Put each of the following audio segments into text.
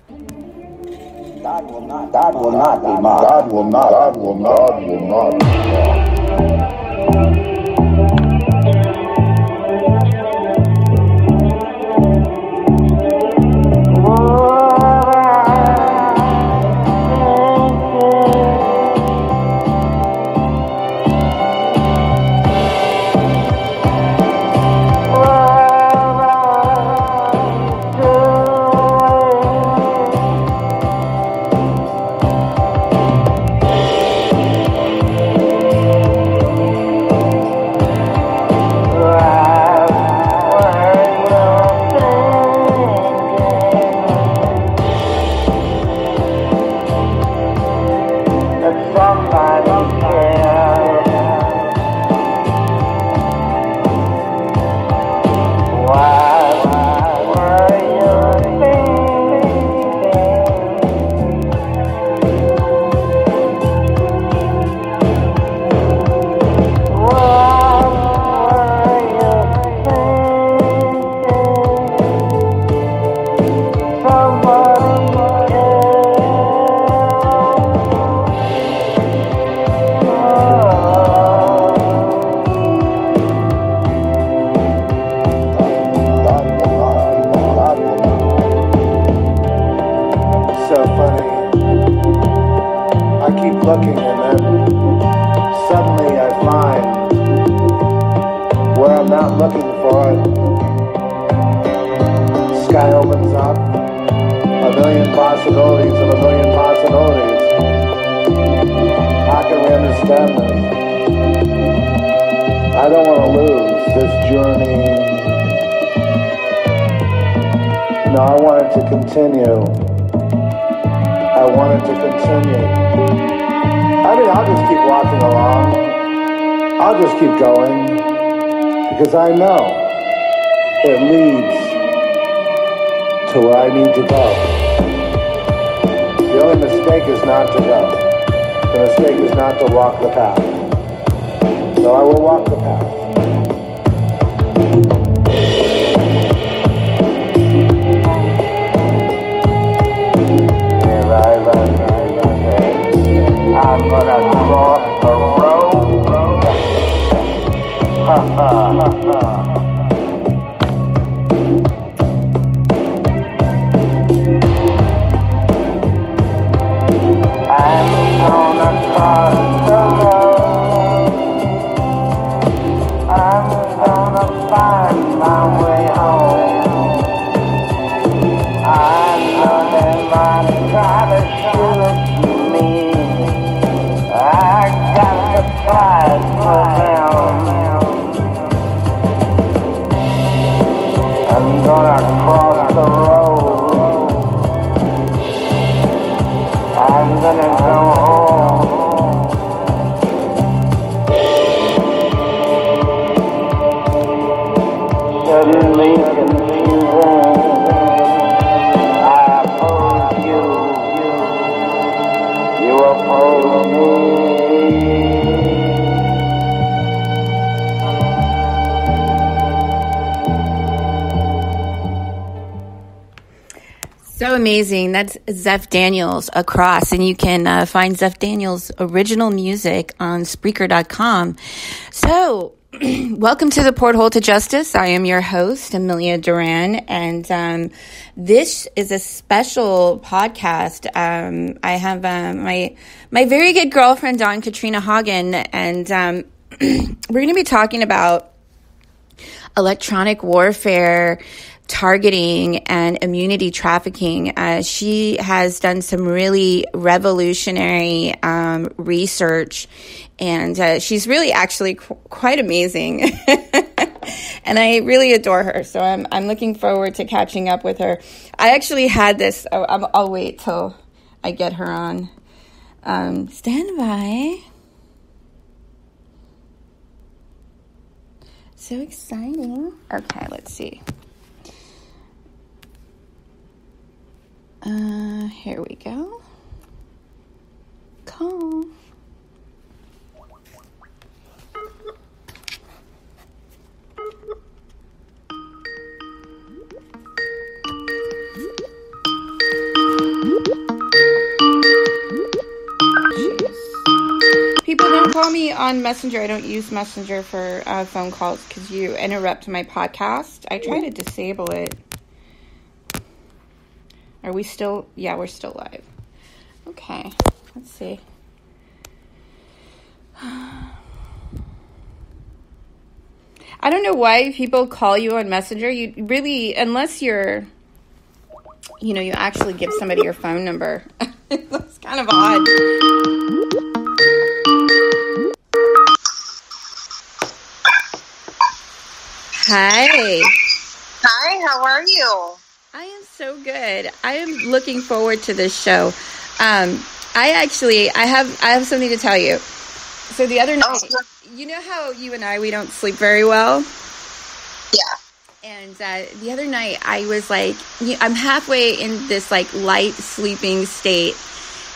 God will not be mocked. God will not be mocked. Looking, and then suddenly I find where I'm not looking for it. Sky opens up, a million possibilities of a million possibilities. How can we understand this? I don't want to lose this journey. No, I want it to continue. I want it to continue. I'll just keep walking along. I'll just keep going. Because I know it leads to where I need to go. The only mistake is not to go. The mistake is not to walk the path. So I will walk the path. I'm gonna cross the road. Ha ha ha. I'm gonna cross the road. I'm gonna find my way home. I know they might try to shoot me. I got the prize for them. I'm gonna cross the road. I'm gonna go home. Suddenly confusing. I oppose you. You oppose me. So amazing. That's Zeph Daniels, Across. And you can find Zeph Daniels' original music on Spreaker.com. So, welcome to the Porthole to Justice. I am your host, Amelia Duran. And this is a special podcast. I have my very good girlfriend, Katrina Hagen. And we're going to be talking about electronic warfare, targeting, and immunity trafficking. She has done some really revolutionary research, and she's really actually quite amazing. And I really adore her, so I'm looking forward to catching up with her. I actually had this. I'll wait till I get her on. Stand by. So exciting. Okay, let's see. Here we go. Call. me on Messenger. I don't use Messenger for phone calls because you interrupt my podcast. I try to disable it. Are we still? Yeah, we're still live. Okay, let's see. I don't know why people call you on Messenger. You really, unless you're, you actually give somebody your phone number. It's kind of odd. Hi. Hi, how are you? I am so good. I am looking forward to this show. I have something to tell you. So the other night, you know how you and we don't sleep very well? Yeah. And the other night I was like, I'm halfway in this like light sleeping state.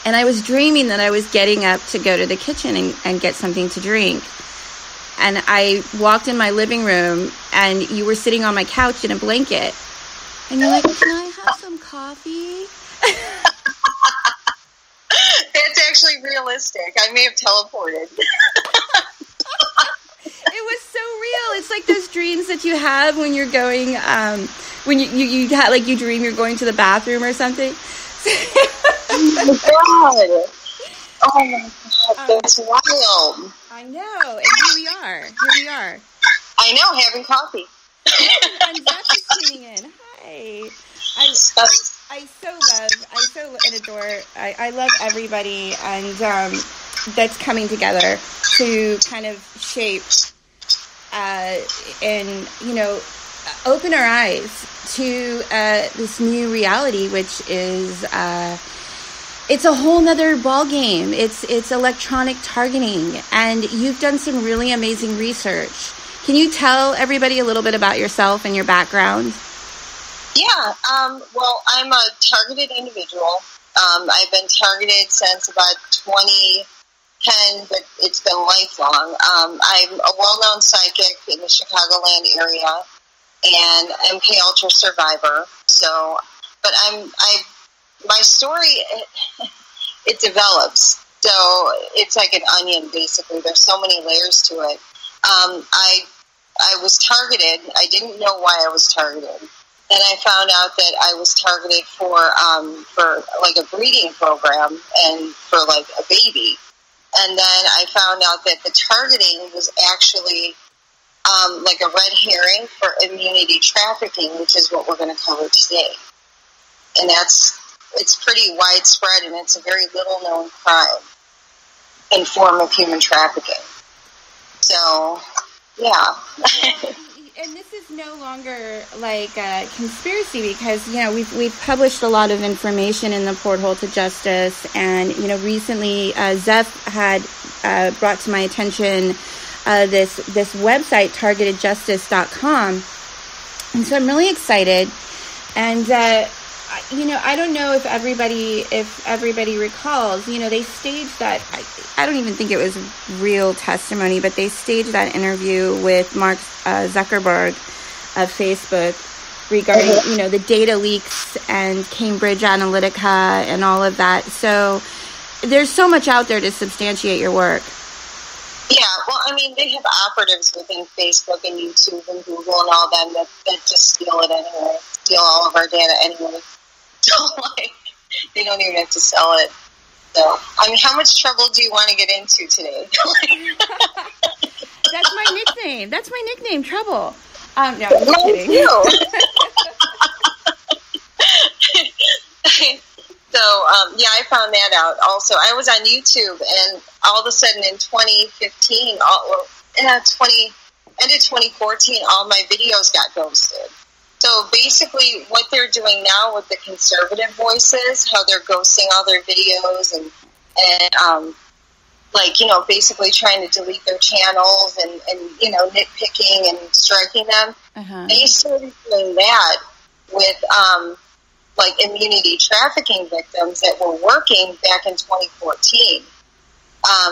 And I was dreaming that I was getting up to go to the kitchen and get something to drink. And I walked in my living room and you were sitting on my couch in a blanket. And you're like, can I have some coffee? It's actually realistic. I may have teleported. It was so real. It's like those dreams that you have when you're going, when you like you dream you're going to the bathroom or something. Oh my God. Oh my God. That's wild. I know. And here we are. I know, having coffee. And Jeff is tuning in. Hi. I so love and adore. I love everybody and that's coming together to kind of shape and open our eyes to this new reality, which is it's a whole nother ball game. It's electronic targeting, and you've done some really amazing research. Can you tell everybody a little bit about yourself and your background? Yeah, well, I'm a targeted individual. I've been targeted since about 2010, but it's been lifelong. I'm a well-known psychic in the Chicagoland area, and MK Ultra survivor. So, but my story, it develops. So it's like an onion, basically. There's so many layers to it. I was targeted. I didn't know why I was targeted. Then I found out that I was targeted for like a breeding program and for like a baby. And then I found out that the targeting was actually like a red herring for immunity trafficking, which is what we're going to cover today. And it's pretty widespread, and it's a very little known crime and form of human trafficking. So, yeah. And this is no longer like a conspiracy because, we've published a lot of information in the Porthole to Justice. And, recently Zeph had brought to my attention this website, targetedjustice.com. And so I'm really excited. And, I don't know if everybody recalls, they staged that. I don't even think it was real testimony, but they staged that interview with Mark Zuckerberg of Facebook regarding, the data leaks and Cambridge Analytica and all of that. So there's so much out there to substantiate your work. Yeah, well, I mean, they have operatives within Facebook and YouTube and Google and all them that just steal it anyway, steal all of our data anyway. So, they don't even have to sell it. So, I mean, how much trouble do you want to get into today? That's my nickname, Trouble. No, I'm just kidding. So, yeah, I found that out. Also, I was on YouTube, and all of a sudden in 2015, end of 2014, all my videos got ghosted. So basically what they're doing now with the conservative voices, how they're ghosting all their videos and basically trying to delete their channels and nitpicking and striking them. Uh-huh. They started doing that with immunity trafficking victims that were working back in 2014.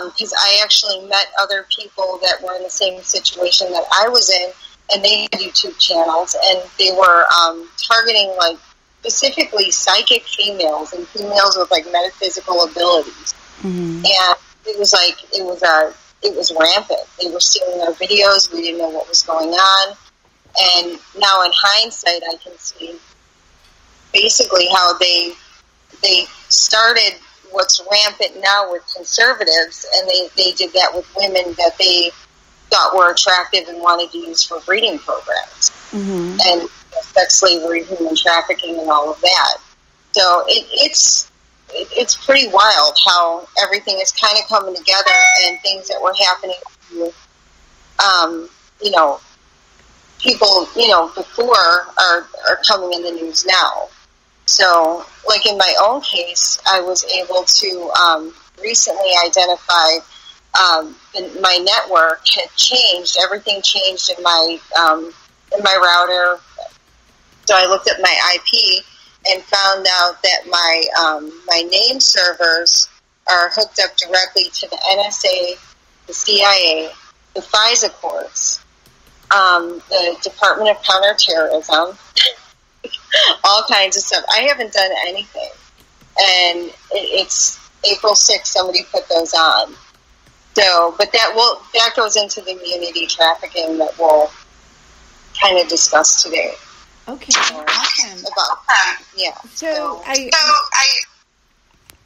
Because I actually met other people that were in the same situation that I was in, and they had YouTube channels, and they were targeting specifically psychic females and females with metaphysical abilities. Mm-hmm. And it was it was rampant. They were stealing our videos. We didn't know what was going on. And now in hindsight, I can see basically how they started what's rampant now with conservatives, and they did that with women that they thought were attractive and wanted to use for breeding programs. Mm-hmm. And sex slavery, human trafficking, and all of that. So it's pretty wild how everything is kind of coming together, and things that were happening to, people, before are coming in the news now. So, like in my own case, I was able to recently identify my network had changed. Everything changed in my router. So I looked at my IP and found out that my name servers are hooked up directly to the NSA, the CIA, the FISA courts, the Department of Counterterrorism, all kinds of stuff. I haven't done anything. And it's April 6th, somebody put those on. So, but that goes into the immunity trafficking that we'll kind of discuss today. Okay, awesome. Yeah. So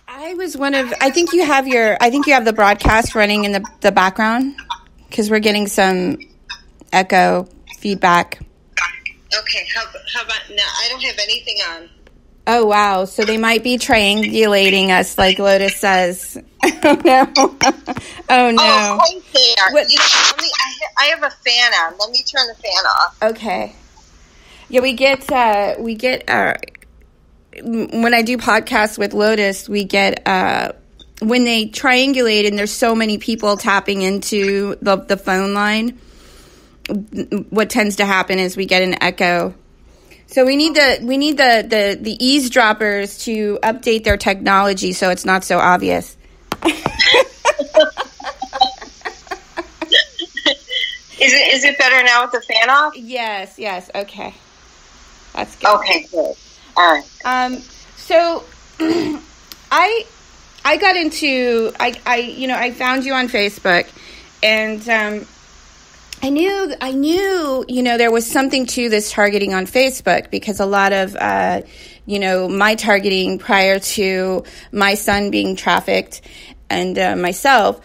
I was one of. I think you have the broadcast running in the background, because we're getting some echo feedback. Okay, how about now? I don't have anything on. Oh wow! So they might be triangulating us, like Lotus says. Oh no! Oh no! Oh, of course they are. I have a fan on. Let me turn the fan off. Okay. Yeah, we get when I do podcasts with Lotus, we get when they triangulate and there's so many people tapping into the phone line. What tends to happen is we get an echo. So we need the eavesdroppers to update their technology so it's not so obvious. Is it better now with the fan off? Yes. Okay. That's good. Okay, good. All right. So I got into I found you on Facebook, and I knew there was something to this targeting on Facebook, because a lot of my targeting prior to my son being trafficked and myself,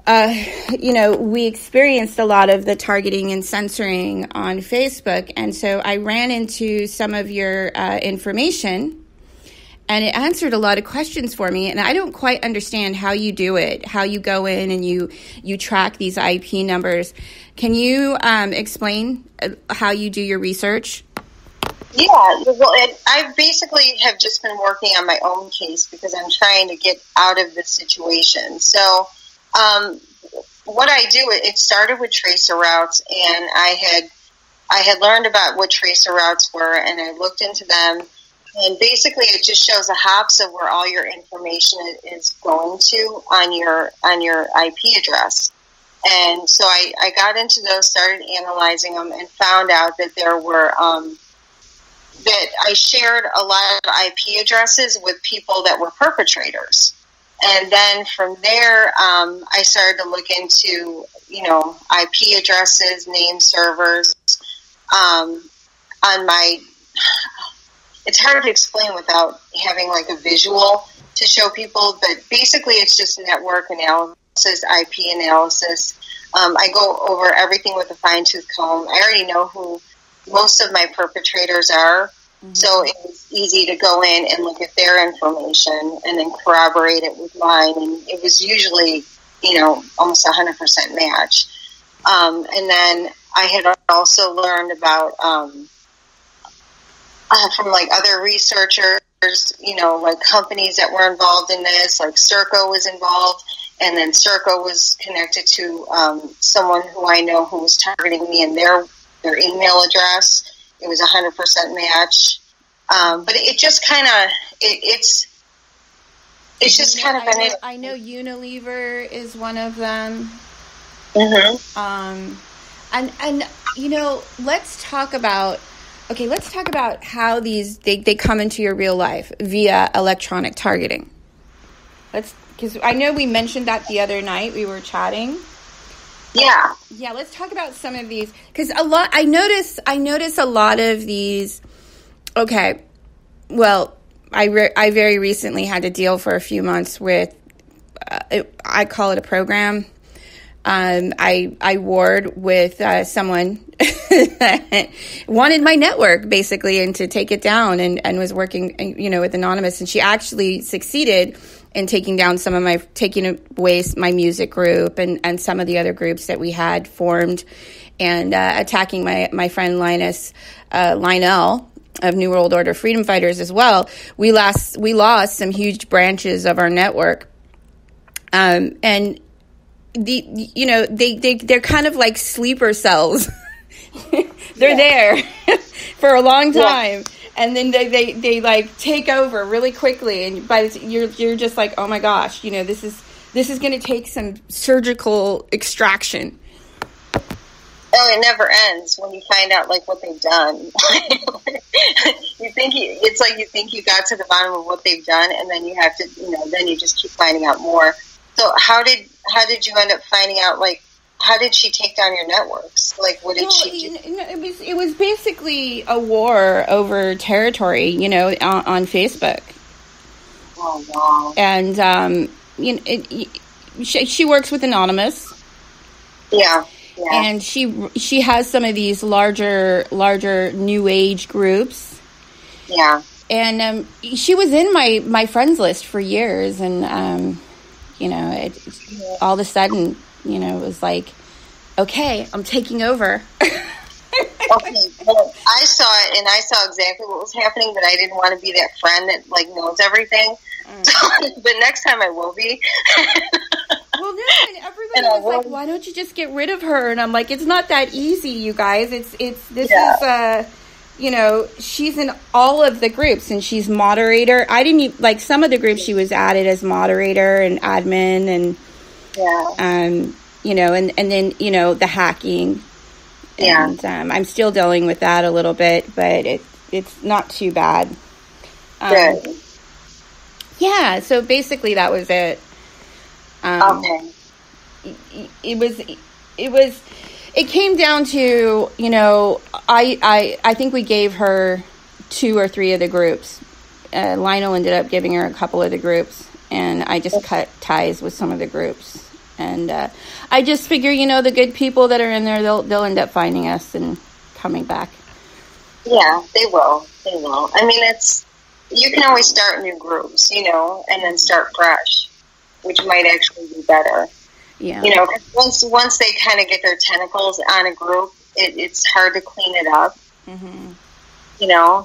we experienced a lot of the targeting and censoring on Facebook. And so I ran into some of your information, and it answered a lot of questions for me. And I don't quite understand how you do it, how you go in and you track these IP numbers. Can you explain how you do your research? Yeah, well, I basically have just been working on my own case because I'm trying to get out of this situation. So what I do, it started with tracer routes, and I had learned about what tracer routes were, and I looked into them, and basically it just shows the hops of where all your information is going to on your IP address. And so I got into those, started analyzing them, and found out that there were that I shared a lot of IP addresses with people that were perpetrators. And then from there, I started to look into, IP addresses, name servers. It's hard to explain without having like a visual to show people, but basically it's just network analysis, IP analysis. I go over everything with a fine-tooth comb. I already know who most of my perpetrators are. Mm-hmm. So it was easy to go in and look at their information and then corroborate it with mine. And it was usually, almost 100% match. And then I had also learned about, from like other researchers, like companies that were involved in this, like Serco was involved. And then Serco was connected to someone who I know who was targeting me and their email address. It was 100% match. But it just kind of, it's just kind of been... I know Unilever is one of them. Mm-hmm. And let's talk about how these, they come into your real life via electronic targeting. because I know we mentioned that the other night we were chatting. Yeah. Yeah, let's talk about some of these, because I notice a lot of these. Okay, well, I very recently had to deal for a few months with, I call it a program. I warred with someone that wanted my network, basically, and to take it down, and was working, with Anonymous, and she actually succeeded in taking away my music group and some of the other groups that we had formed, and attacking my friend Lionel of New World Order Freedom Fighters as well. We lost some huge branches of our network, and they're kind of like sleeper cells. They're there for a long time. Yeah. And then they like take over really quickly, and you're just like, oh my gosh, this is going to take some surgical extraction. Oh, it never ends when you find out like what they've done. You think you got to the bottom of what they've done, and then you have to, then you just keep finding out more. So how did you end up finding out, like, how did she take down your networks? Like, what did she do? It was basically a war over territory, on Facebook. Oh, wow. And, she works with Anonymous. Yeah. Yeah. And she has some of these larger new age groups. Yeah. And she was in my friends list for years, and all of a sudden, it was like, okay, I'm taking over. Okay, well, I saw it, and I saw exactly what was happening, but I didn't want to be that friend that like knows everything. But next time I will be. Well, no, and everybody was like, why don't you just get rid of her? And I'm like, it's not that easy, you guys. She's in all of the groups, and she's moderator. I didn't even, like, some of the groups she was added as moderator and admin, and and then the hacking. Yeah. And I'm still dealing with that a little bit, but it's not too bad. Good. Yeah, so basically that was it. Okay. It came down to, I think we gave her 2 or 3 of the groups. Lionel ended up giving her a couple of the groups, and I just cut ties with some of the groups. And I just figure, the good people that are in there, they'll end up finding us and coming back. Yeah, they will. They will. I mean, you can always start new groups, and then start fresh, which might actually be better. Yeah. Once they kind of get their tentacles on a group, it's hard to clean it up. Mm-hmm.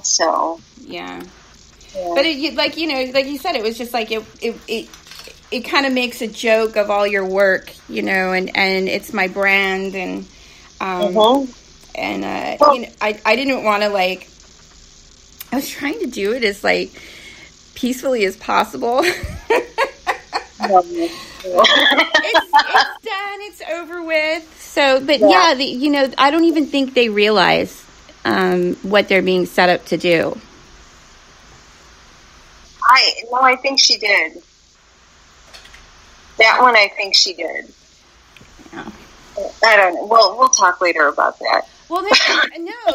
So. Yeah. But like you said, it was just like it kind of makes a joke of all your work, and it's my brand, and and I didn't want to, like, I was trying to do it as like peacefully as possible. It's done. It's over with. So, but I don't even think they realize what they're being set up to do. I think she did. That one, I think she did. Yeah. I don't know. Well, we'll talk later about that. Well,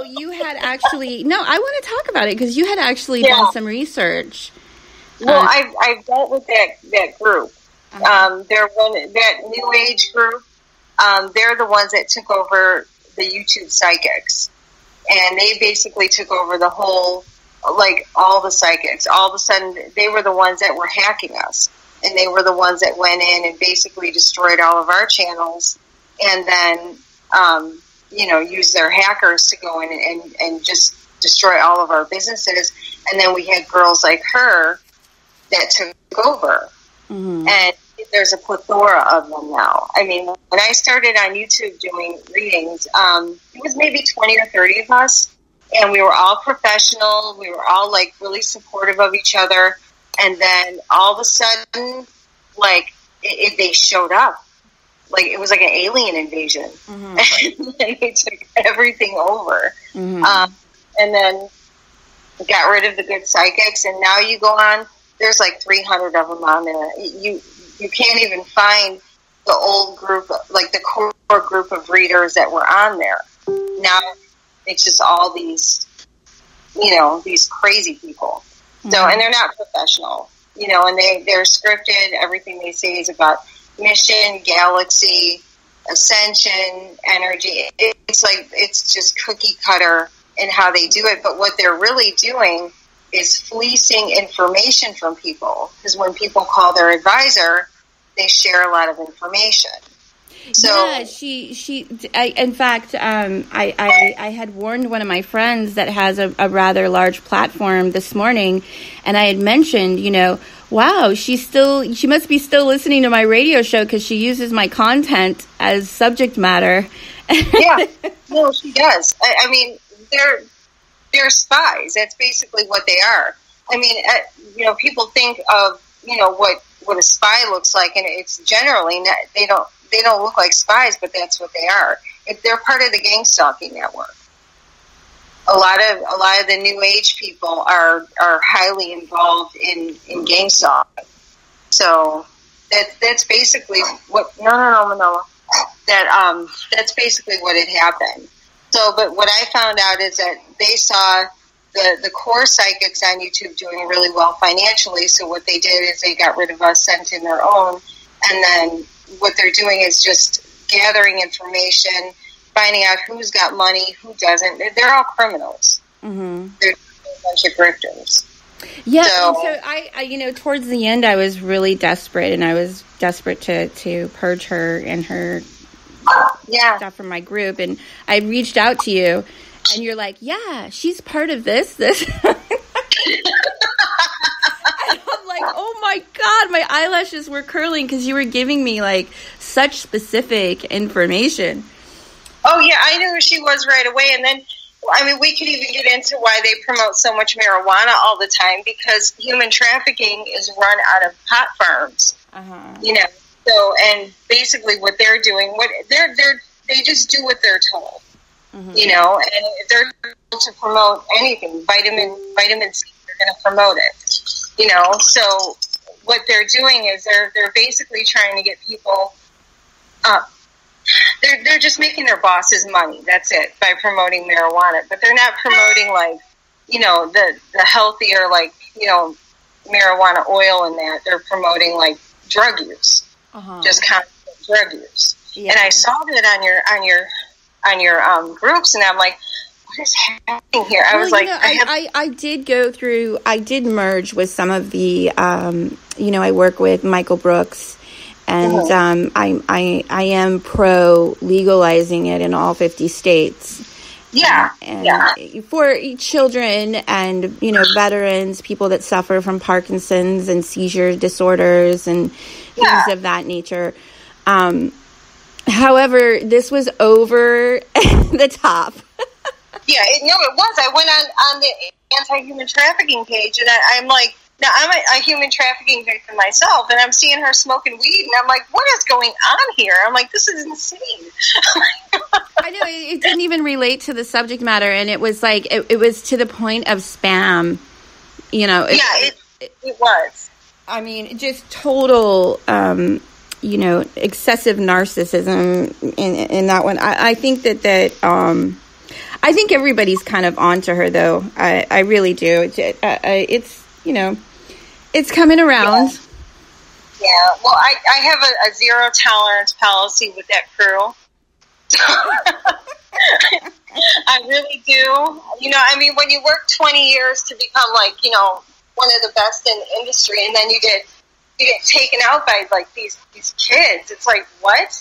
you had actually... No, I want to talk about it, because you had actually done some research. Well, I've dealt with that group. They're that New Age group. They're the ones that took over the YouTube psychics. And they basically took over the whole, like, all the psychics. All of a sudden, they were the ones that were hacking us. And they were the ones that went in and basically destroyed all of our channels. And then, used their hackers to go in and just destroy all of our businesses. And then we had girls like her that took over. Mm-hmm. And there's a plethora of them now. I mean, when I started on YouTube doing readings, it was maybe 20 or 30 of us. And we were all professional. We were all, like, really supportive of each other. And then all of a sudden, like, they showed up. Like, it was like an alien invasion. Mm-hmm. And they took everything over. Mm-hmm. And then got rid of the good psychics. And now you go on, there's like 300 of them on there. you can't even find the old group, like the core group of readers that were on there. Now it's just all these, these crazy people. So, and they're not professional, and they're scripted. Everything they say is about mission, galaxy, ascension, energy. It's just cookie cutter in how they do it. But what they're really doing is fleecing information from people. Because when people call their advisor, they share a lot of information. So yeah, in fact, I had warned one of my friends that has a rather large platform this morning, and I had mentioned, wow, she must be still listening to my radio show because she uses my content as subject matter. Yeah, no, she does. I mean, they're spies. That's basically what they are. I mean, people think of, what a spy looks like, and it's generally not, they don't look like spies, but that's what they are. They're part of the gang stalking network. A lot of the new age people are highly involved in gang stalking. So that's basically what. No, Manila. That's basically what had happened. So, but what I found out is that they saw the core psychics on YouTube doing really well financially. So what they did is they got rid of us, sent in their own, and then what they're doing is just gathering information, finding out who's got money, who doesn't. They're all criminals. Mm-hmm. They're a bunch of grifters. Yeah, so I towards the end, I was really desperate, and I was desperate to purge her and her stuff from my group, and I reached out to you, and you're like, yeah, she's part of this. And I'm like, oh my God, my eyelashes were curling because you were giving me like such specific information. Oh yeah, I knew who she was right away. And then, I mean, we could even get into why they promote so much marijuana all the time, because human trafficking is run out of pot farms. Uh-huh. So, and basically what they're doing, they just do what they're told. Mm-hmm. And if they're told to promote anything, vitamin C, they're going to promote it. So what they're doing is they're basically trying to get people they're just making their bosses money. That's it, by promoting marijuana. But they're not promoting the healthier marijuana oil and that. They're promoting drug use, just constant drug use. Yeah. And I saw that on your groups, and I'm like, what is happening here? I was like, I did go through. I did merge with some of the. I work with Michael Brooks. And I am pro legalizing it in all 50 states. Yeah, and for children and veterans, people that suffer from Parkinson's and seizure disorders and things of that nature. However, this was over the top. Yeah, it was. I went on the anti-human trafficking page, and I'm like. Now, I'm a human trafficking victim myself, and I'm seeing her smoking weed, and I'm like, what is going on here? I'm like, this is insane. I know, it didn't even relate to the subject matter, and it was like, it was to the point of spam, It was. I mean, just total, excessive narcissism in that one. I think that I think everybody's kind of onto her, though. I really do. It's it's coming around. Yeah. Well, I have a zero tolerance policy with that crew. I really do. I mean, when you work 20 years to become one of the best in the industry, and then you get taken out by these kids, it's like, what?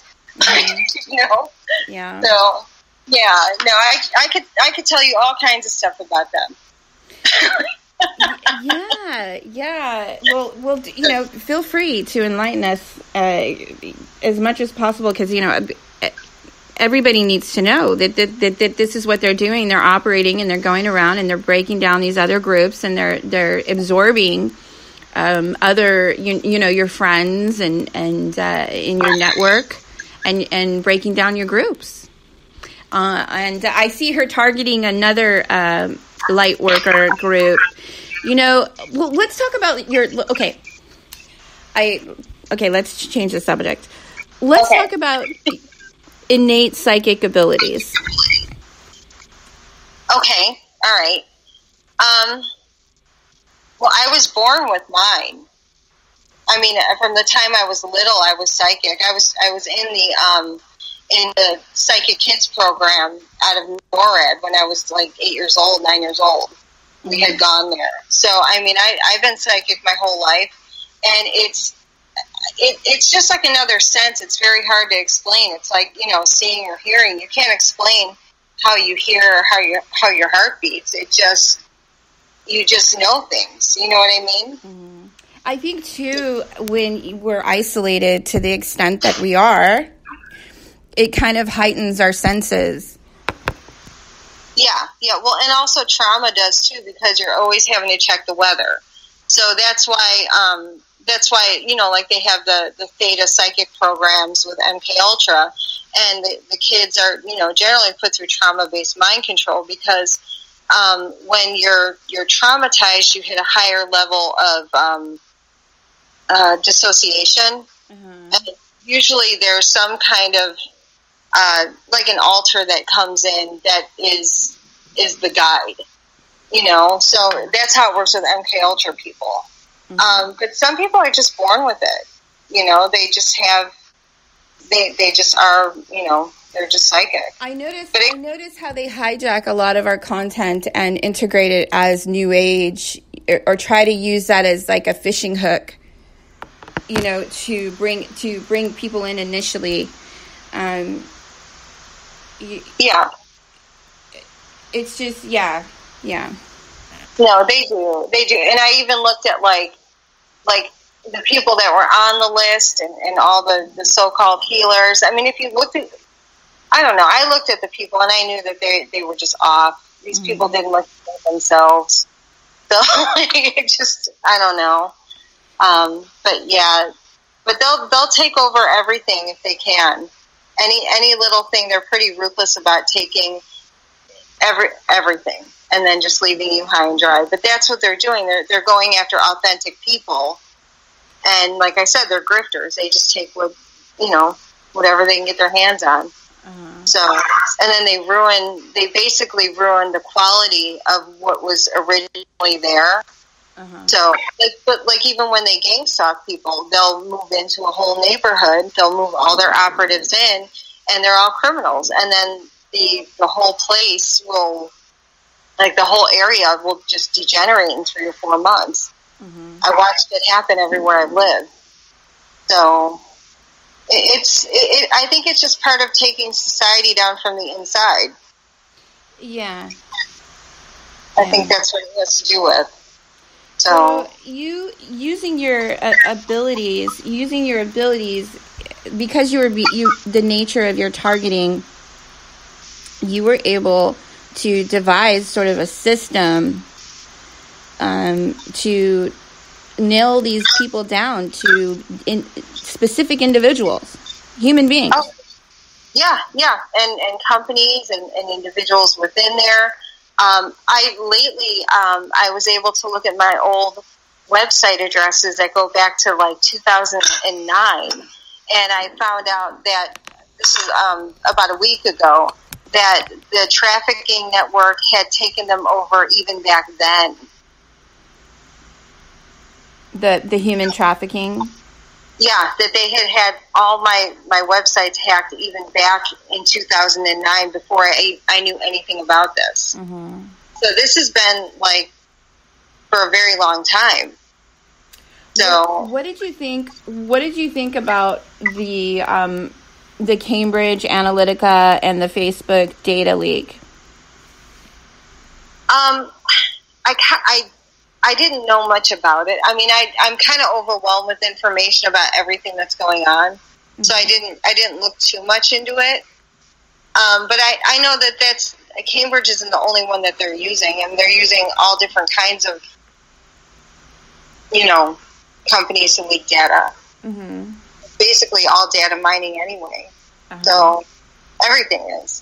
Yeah. So, yeah. No, I could tell you all kinds of stuff about them. Yeah. Well, feel free to enlighten us as much as possible, because everybody needs to know that this is what they're doing. They're operating, and they're going around, and they're breaking down these other groups, and they're absorbing other your friends and in your network, and breaking down your groups. And I see her targeting another light worker group. Well, let's talk about okay. Okay, let's change the subject. Let's talk about innate psychic abilities. Okay, all right. Well, I was born with mine. I mean, from the time I was little, I was psychic. I was in the Psychic Kids program out of NORAD when I was like 9 years old. We had gone there. So, I mean, I've been psychic my whole life, and it's just like another sense. It's very hard to explain. It's like, seeing or hearing. You can't explain how you hear or how your heart beats. You just know things. You know what I mean? Mm-hmm. I think, too, when we're isolated to the extent that we are, it kind of heightens our senses. Yeah. Well, and also trauma does, too, because you're always having to check the weather. So that's why, like they have the Theta Psychic programs with MK Ultra, and the kids are, generally put through trauma-based mind control because when you're traumatized, you hit a higher level of dissociation. Mm-hmm. And usually there's some kind of like an altar that comes in that is the guide, so that's how it works with MK Ultra people. Mm-hmm. But some people are just born with it, they just have, they just are, they're just psychic. I notice how they hijack a lot of our content and integrate it as new age or try to use that as like a fishing hook, to bring people in initially. Yeah. It's just, yeah. No, they do. And I even looked at like the people that were on the list and all the so-called healers. I mean, if you looked at, I don't know, I looked at the people and I knew that they were just off. These people didn't look at themselves. So it just, I don't know. But yeah, but they'll take over everything if they can. Any little thing, they're pretty ruthless about taking everything and then just leaving you high and dry. But that's what they're doing. They're going after authentic people, and like I said, they're grifters. They just take whatever they can get their hands on. Uh-huh. So, and then they basically ruin the quality of what was originally there. Uh-huh. So, but even when they gang stalk people, they'll move into a whole neighborhood. They'll move all their operatives in, and they're all criminals. And then the whole place will, like the whole area will just degenerate in 3 or 4 months. Mm-hmm. I watched it happen everywhere I live. So I think it's just part of taking society down from the inside. Yeah. I think that's what it has to do with. So you using your abilities, because the nature of your targeting, you were able to devise sort of a system to nail these people down to specific individuals, human beings. Oh, yeah, and companies and individuals within there. I was able to look at my old website addresses that go back to like 2009, and I found out that this is about a week ago that the Trafficking network had taken them over even back then. The human trafficking? Yeah, that they had all my websites hacked even back in 2009 before I knew anything about this. Mm-hmm. So this has been like for a very long time. So what did you think? What did you think about the Cambridge Analytica and the Facebook data leak? I didn't know much about it. I mean, I'm kind of overwhelmed with information about everything that's going on, mm-hmm. So I didn't look too much into it. But I know that Cambridge isn't the only one that they're using, and they're using all different kinds of, companies to leak data. Mm-hmm. Basically, all data mining anyway. Uh-huh. So everything is.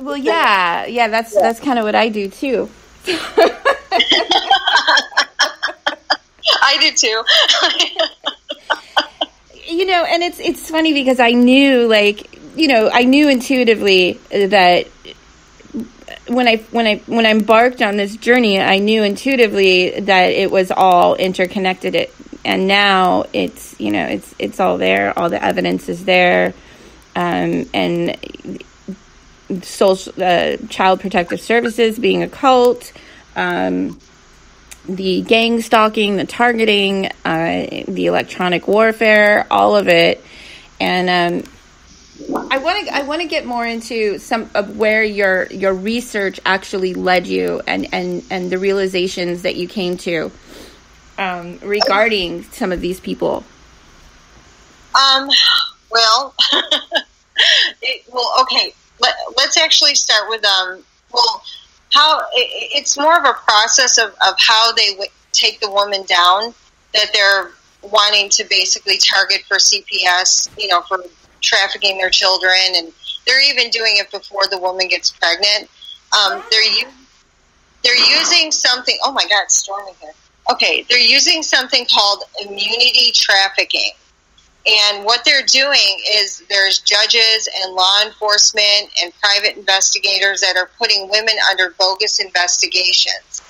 Well, yeah. That's kind of what I do too. I do did too. And it's funny because I knew, I knew intuitively that when I embarked on this journey, I knew intuitively that it was all interconnected. And now it's all there. All the evidence is there, and social child protective services being a cult, the gang stalking, the targeting, the electronic warfare, all of it, and I want to get more into some of where your research actually led you, and the realizations that you came to regarding some of these people. Okay. Let's actually start with how it's more of a process of how they take the woman down, that they're wanting to basically target for CPS, for trafficking their children, and they're even doing it before the woman gets pregnant. They're using something. Oh my God, it's storming here. Okay, they're using something called immunity trafficking. And what they're doing is there's judges and law enforcement and private investigators that are putting women under bogus investigations.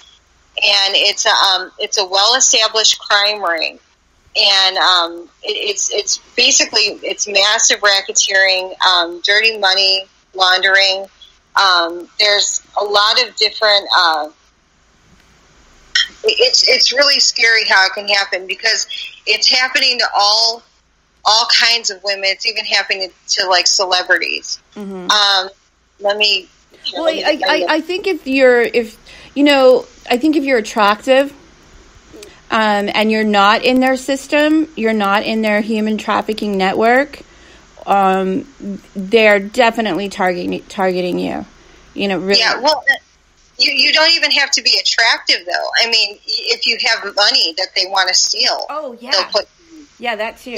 And it's a well-established crime ring. And it's basically massive racketeering, dirty money laundering. There's a lot of different. It's really scary how it can happen, because it's happening to all kinds of women. It's even happening to like celebrities. Mm-hmm. I think if you're attractive, and you're not in their system, you're not in their human trafficking network, they're definitely targeting you. Really. Yeah. Well, you don't even have to be attractive, though. I mean, if you have money that they want to steal, they'll put. Yeah, that too.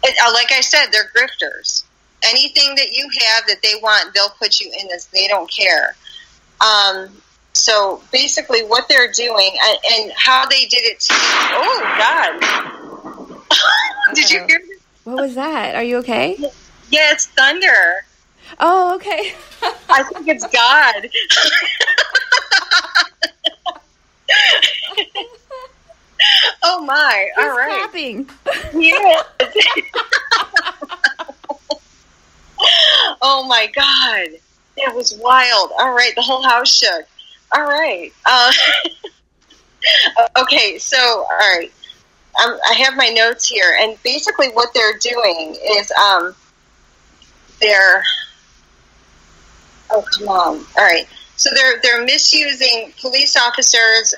Like I said, they're grifters. Anything that you have that they want, they'll put you in this. They don't care. So basically what they're doing and how they did it to me. Oh, God. Did you hear this? What was that? Are you okay? Yeah, it's thunder. Oh, okay. I think it's God. Oh, my. He's all right. Clapping. Yeah. Oh, my God. That was wild. All right. The whole house shook. All right. Okay. So, all right. I have my notes here. And basically what they're doing is they're... Oh, come on. All right. So they're misusing police officers,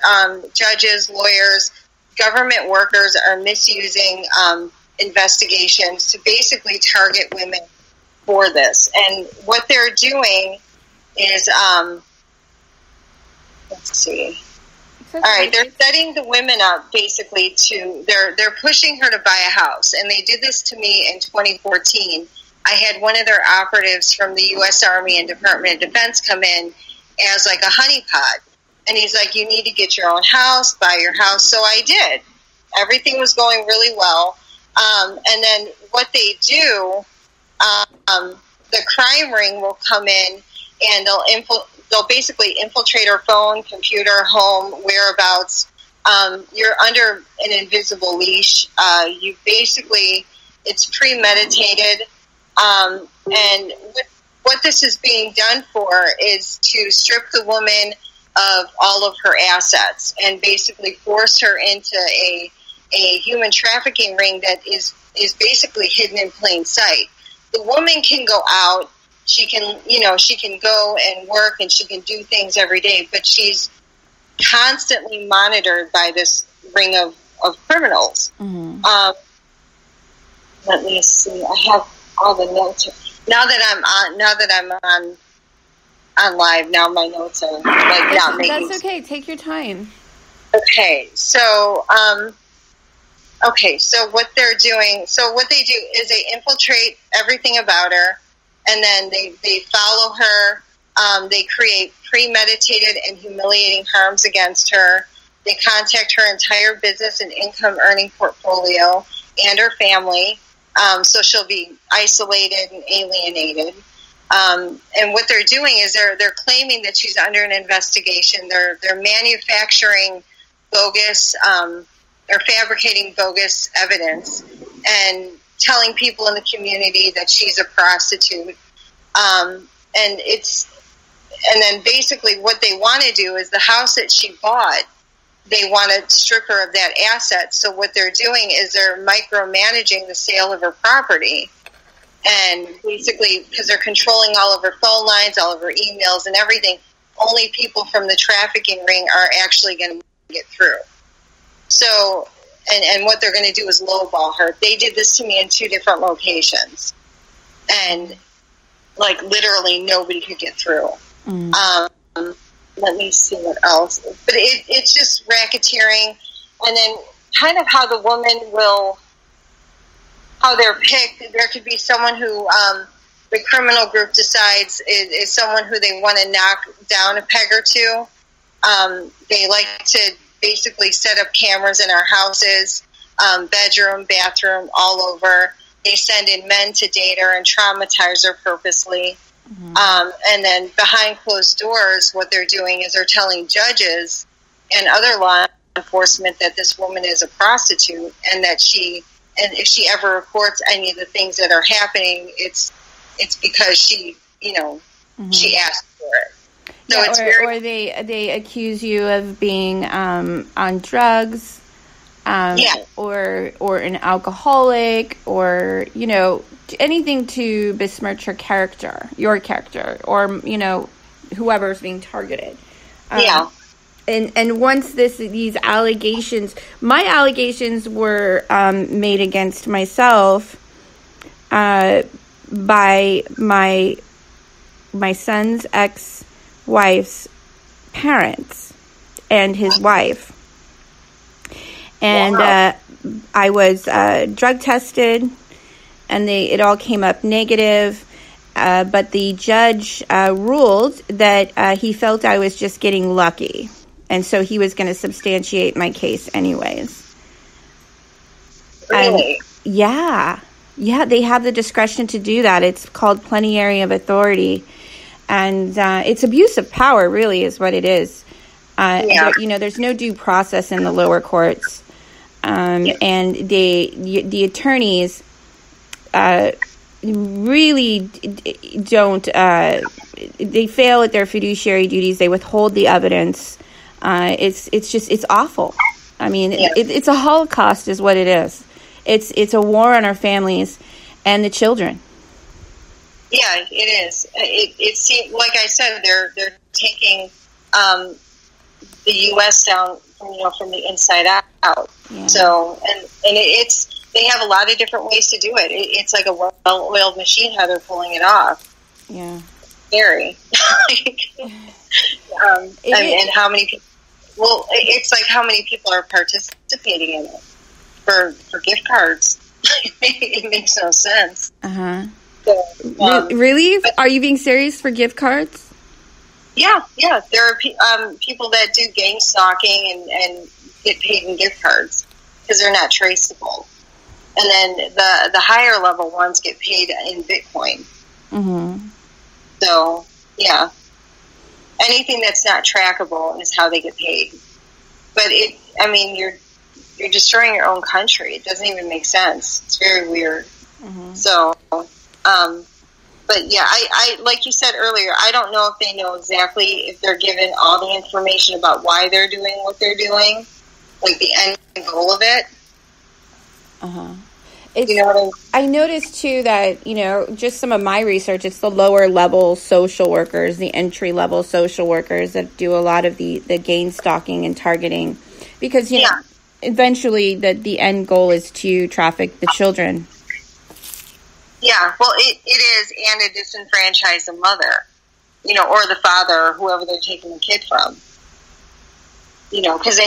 judges, lawyers, government workers are misusing investigations to basically target women for this. And what they're doing is, let's see. All right, they're setting the women up basically they're pushing her to buy a house. And they did this to me in 2014. I had one of their operatives from the U.S. Army and Department of Defense come in as like a honeypot. And he's like, you need to get your own house, buy your house. So I did. Everything was going really well. And then what they do, the crime ring will come in and they'll basically infiltrate her phone, computer, home, whereabouts. You're under an invisible leash. You basically, it's premeditated. And what this is being done for is to strip the woman of all of her assets and basically force her into a human trafficking ring that is basically hidden in plain sight. The woman can go out, she can go and work and she can do things every day, but she's constantly monitored by this ring of criminals. Mm-hmm. Let me see. I have all the notes. Now that I'm on live, now my notes are like not making. That's okay. Take your time. Okay, so what they're doing, so what they do is they infiltrate everything about her, and then they follow her. They create premeditated and humiliating harms against her. They contact her entire business and income earning portfolio and her family. So she'll be isolated and alienated. And what they're doing is they're claiming that she's under an investigation. They're manufacturing bogus, or fabricating bogus evidence and telling people in the community that she's a prostitute. And then basically what they want to do is the house that she bought, they want to strip her of that asset. So what they're doing is they're micromanaging the sale of her property. And basically, because they're controlling all of her phone lines, all of her emails and everything, only people from the trafficking ring are actually going to get through. So, and what they're going to do is lowball her. They did this to me in 2 different locations. And, like, literally nobody could get through. Let me see what else. But it's just racketeering. And then kind of how the woman will, how they're picked. There could be someone who the criminal group decides is someone who they want to knock down a peg or two. They like to basically set up cameras in our houses, bedroom, bathroom, all over. They send in men to date her and traumatize her purposely. And then behind closed doors, what they're doing is they're telling judges and other law enforcement that this woman is a prostitute and that and if she ever reports any of the things that are happening, it's because she, she asked for it. So yeah, it's or they accuse you of being on drugs, or an alcoholic, or anything to besmirch your character, or whoever's being targeted. And once these allegations, my allegations were made against myself by my son's ex-wife's parents and his wife. And I was drug tested, and it all came up negative. But the judge ruled that he felt I was just getting lucky. And so he was going to substantiate my case anyways. Really? Yeah, they have the discretion to do that. It's called plenary of authority. And it's abuse of power, really, is what it is. There's no due process in the lower courts. And the attorneys really don't, they fail at their fiduciary duties. They withhold the evidence. It's awful. I mean, it's a Holocaust is what it is. It's a war on our families and the children. Yeah, it is. It seems, like I said, they're taking the U.S. down, from the inside out. Yeah. So, and they have a lot of different ways to do it. It's like a well-oiled machine how they're pulling it off. Yeah. Scary. And how many people? Well, it's like how many people are participating in it for gift cards. It makes no sense. So, really? Are you being serious for gift cards? Yeah. There are people that do gang stalking and get paid in gift cards because they're not traceable. And then the higher level ones get paid in Bitcoin. So, yeah. Anything that's not trackable is how they get paid. But you're destroying your own country. It doesn't even make sense. It's very weird. So, but yeah, I like you said earlier, I don't know if they know exactly if they're given all the information about why they're doing what they're doing, like the end goal of it. You know what I mean? I noticed too that, just some of my research, it's the lower level social workers, the entry level social workers that do a lot of the gang stalking and targeting, because, eventually the end goal is to traffic the children. Yeah, well, it is, and to disenfranchise the mother, or the father, or whoever they're taking the kid from. Because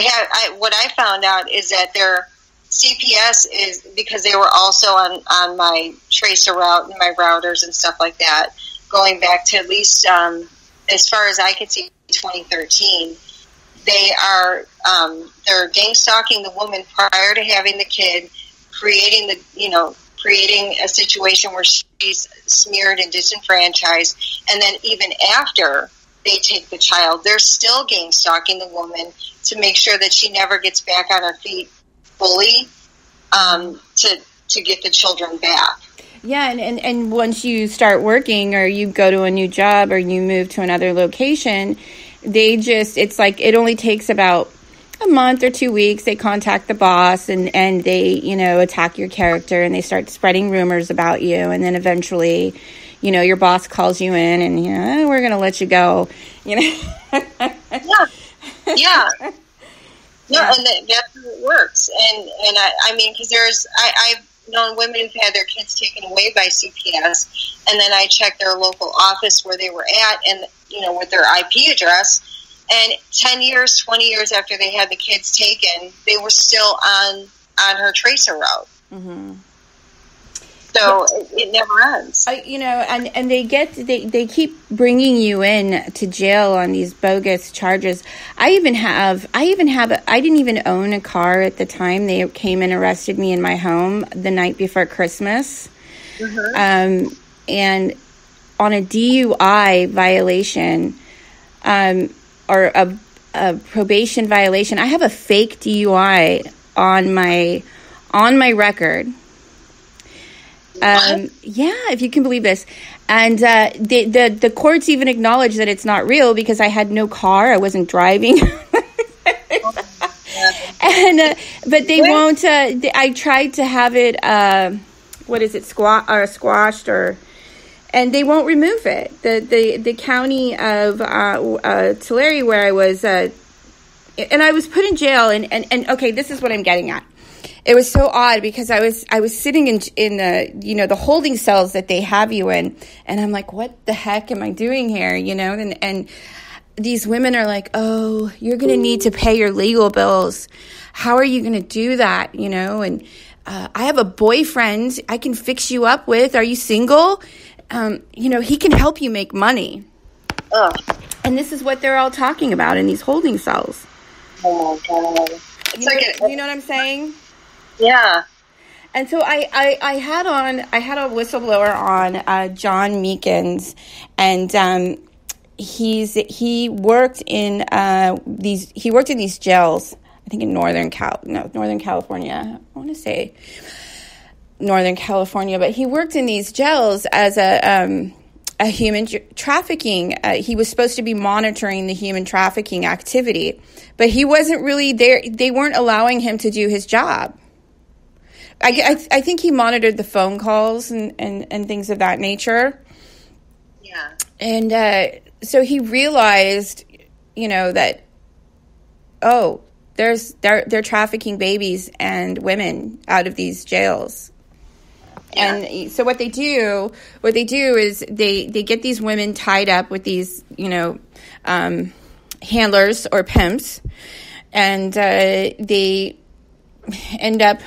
what I found out is that their CPS is, because they were also on my tracer route and my routers and stuff like that, going back to at least, as far as I could see, 2013, they are they're gang stalking the woman prior to having the kid, creating a situation where she's smeared and disenfranchised, and then even after they take the child, they're still gang stalking the woman to make sure that she never gets back on her feet fully, to get the children back. Yeah, and once you start working or you go to a new job or you move to another location, it's like it only takes about a month or 2 weeks. They contact the boss and they, attack your character and they start spreading rumors about you. And then eventually, your boss calls you in and, we're going to let you go, Yeah. No, and that's how it works. And I mean, because I've known women who've had their kids taken away by CPS, and then I checked their local office where they were at and, with their IP address, and 10 years, 20 years after they had the kids taken, they were still on her tracer route. Mm-hmm. So it never ends. And they keep bringing you in to jail on these bogus charges. I didn't even own a car at the time they came and arrested me in my home the night before Christmas. Mm-hmm. And on a DUI violation, or a probation violation, I have a fake DUI on my record. Yeah, if you can believe this. And the courts even acknowledge that it's not real because I had no car. I wasn't driving. And but they won't. I tried to have it. Squashed and they won't remove it. The county of Tulare, where I was, and I was put in jail. And okay, this is what I'm getting at. It was so odd because I was sitting in the the holding cells that they have you in, and I'm like, what the heck am I doing here? And these women are like, oh, you're going to need to pay your legal bills. How are you going to do that? And I have a boyfriend I can fix you up with. Are you single? He can help you make money. Ugh. And this is what they're all talking about in these holding cells. Oh my God. You know what I'm saying? Yeah. And so I had a whistleblower on, John Meekins, and he worked in these jails, I think in Northern California. I want to say Northern California, but he worked in these jails as a human trafficking. He was supposed to be monitoring the human trafficking activity, but he wasn't really there. They weren't allowing him to do his job. I think he monitored the phone calls and things of that nature. Yeah. And so he realized, that, they're trafficking babies and women out of these jails. Yeah. And so what they do is they get these women tied up with these, handlers or pimps, and they end up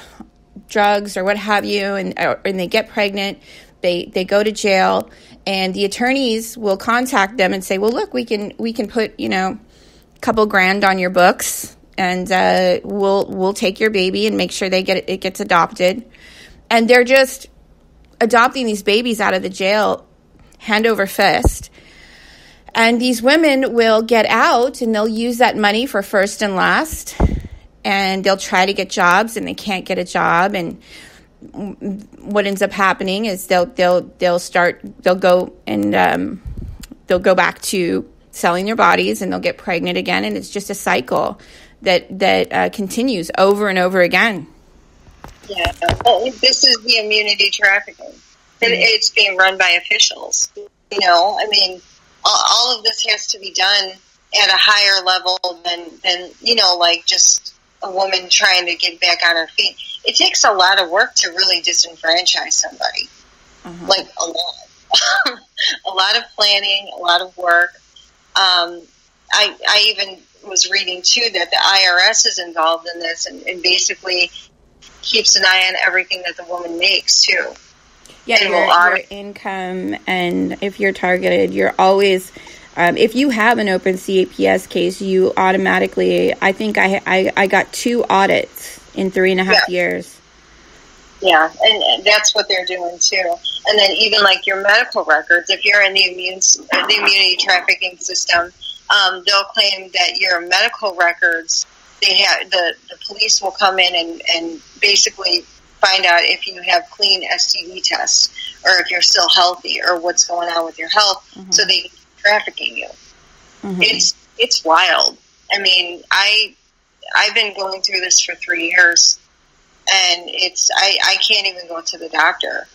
drugs or what have you, and they get pregnant. They go to jail, and the attorneys will contact them and say, well, look, we can put a couple grand on your books, and we'll take your baby and make sure it gets adopted. And they're just adopting these babies out of the jail hand over fist. And these women will get out and they'll use that money for first and last, and they'll try to get jobs and they can't get a job. And what ends up happening is they'll go back to selling their bodies, and they'll get pregnant again. And it's just a cycle that continues over and over again. Yeah, well, this is the immunity trafficking. It's being run by officials. I mean, all of this has to be done at a higher level than like just a woman trying to get back on her feet. It takes a lot of work to really disenfranchise somebody. Uh-huh. Like a lot. A lot of planning, a lot of work. I even was reading too that the IRS is involved in this and basically keeps an eye on everything that the woman makes too. Yeah, your income, and if you're targeted, you're always if you have an open CAPS case, you automatically, I think I got 2 audits in 3.5 years. Yeah, and that's what they're doing too. And then even like your medical records, if you're in the immunity trafficking system, they'll claim that your medical records, the police will come in and basically find out if you have clean STD tests or if you're still healthy or what's going on with your health, so they can keep trafficking you. It's wild. I mean, I've been going through this for 3 years. And I can't even go to the doctor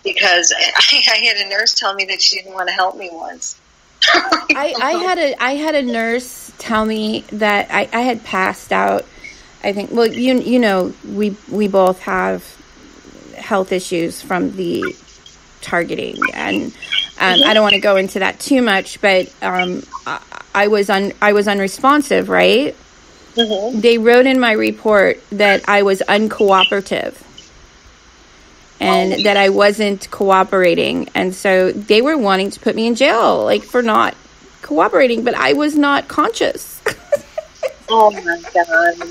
because I had a nurse tell me that she didn't want to help me once. I had a nurse tell me that I had passed out. I think, well, you know, we both have health issues from the targeting, and I don't want to go into that too much, but I was unresponsive, right? They wrote in my report that I was uncooperative and that I wasn't cooperating. And so they were wanting to put me in jail, like, for not cooperating, but I was not conscious. Oh my God.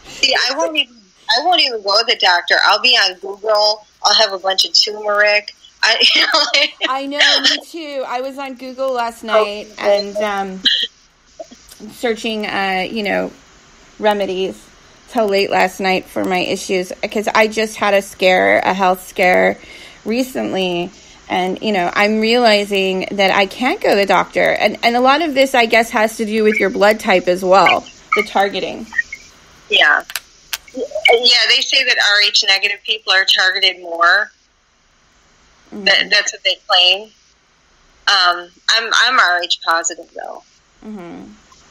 See, I won't even go to the doctor. I'll be on Google. I'll have a bunch of turmeric. I know, me too. I was on Google last night and searching, remedies till late last night for my issues because I just had a health scare recently, and I'm realizing that I can't go to the doctor, and a lot of this, I guess, has to do with your blood type as well, the targeting. Yeah, they say that Rh negative people are targeted more. That's what they claim. I'm Rh positive though.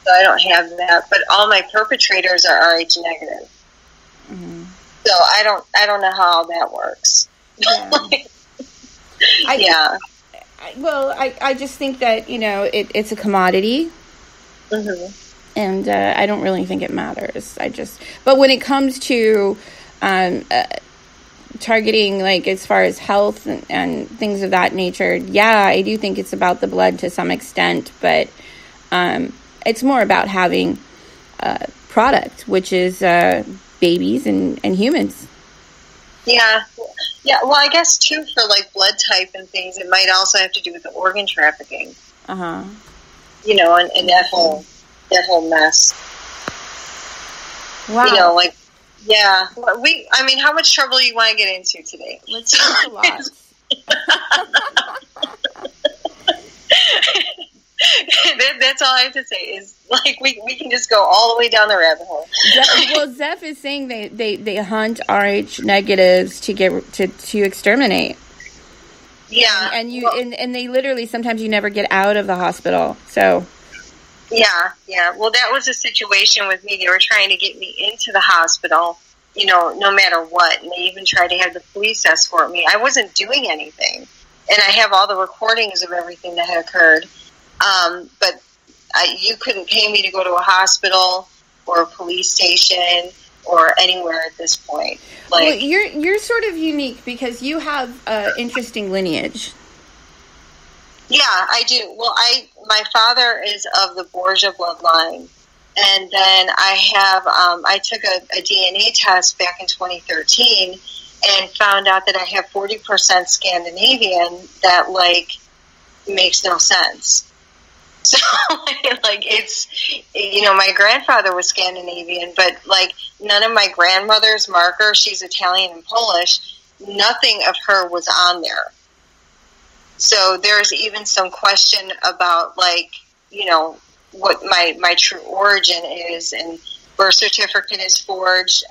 So I don't have that, but all my perpetrators are Rh negative. So I don't know how all that works. Yeah. I just think that it's a commodity, and I don't really think it matters. But when it comes to targeting, like as far as health and things of that nature, I do think it's about the blood to some extent, but it's more about having a product, which is babies and humans. Yeah. Well, I guess too for like blood type and things, it might also have to do with the organ trafficking. And that whole mess. Wow. How much trouble you want to get into today? Let's talk a lot. That's all I have to say is like we can just go all the way down the rabbit hole. Well, Zeph is saying they hunt Rh negatives to exterminate. Yeah, and they literally sometimes you never get out of the hospital. So yeah. Well, that was a situation with me. They were trying to get me into the hospital, no matter what, and they even tried to have the police escort me. I wasn't doing anything, and I have all the recordings of everything that had occurred. But you couldn't pay me to go to a hospital or a police station or anywhere at this point. Well, you're sort of unique because you have interesting lineage. Yeah, I do. Well, my father is of the Borgia bloodline, and then I took a DNA test back in 2013 and found out that I have 40% Scandinavian. That makes no sense. So, it's, my grandfather was Scandinavian, but, none of my grandmother's marker, she's Italian and Polish, nothing of her was on there. So there's even some question about, what my true origin is, and birth certificate is forged.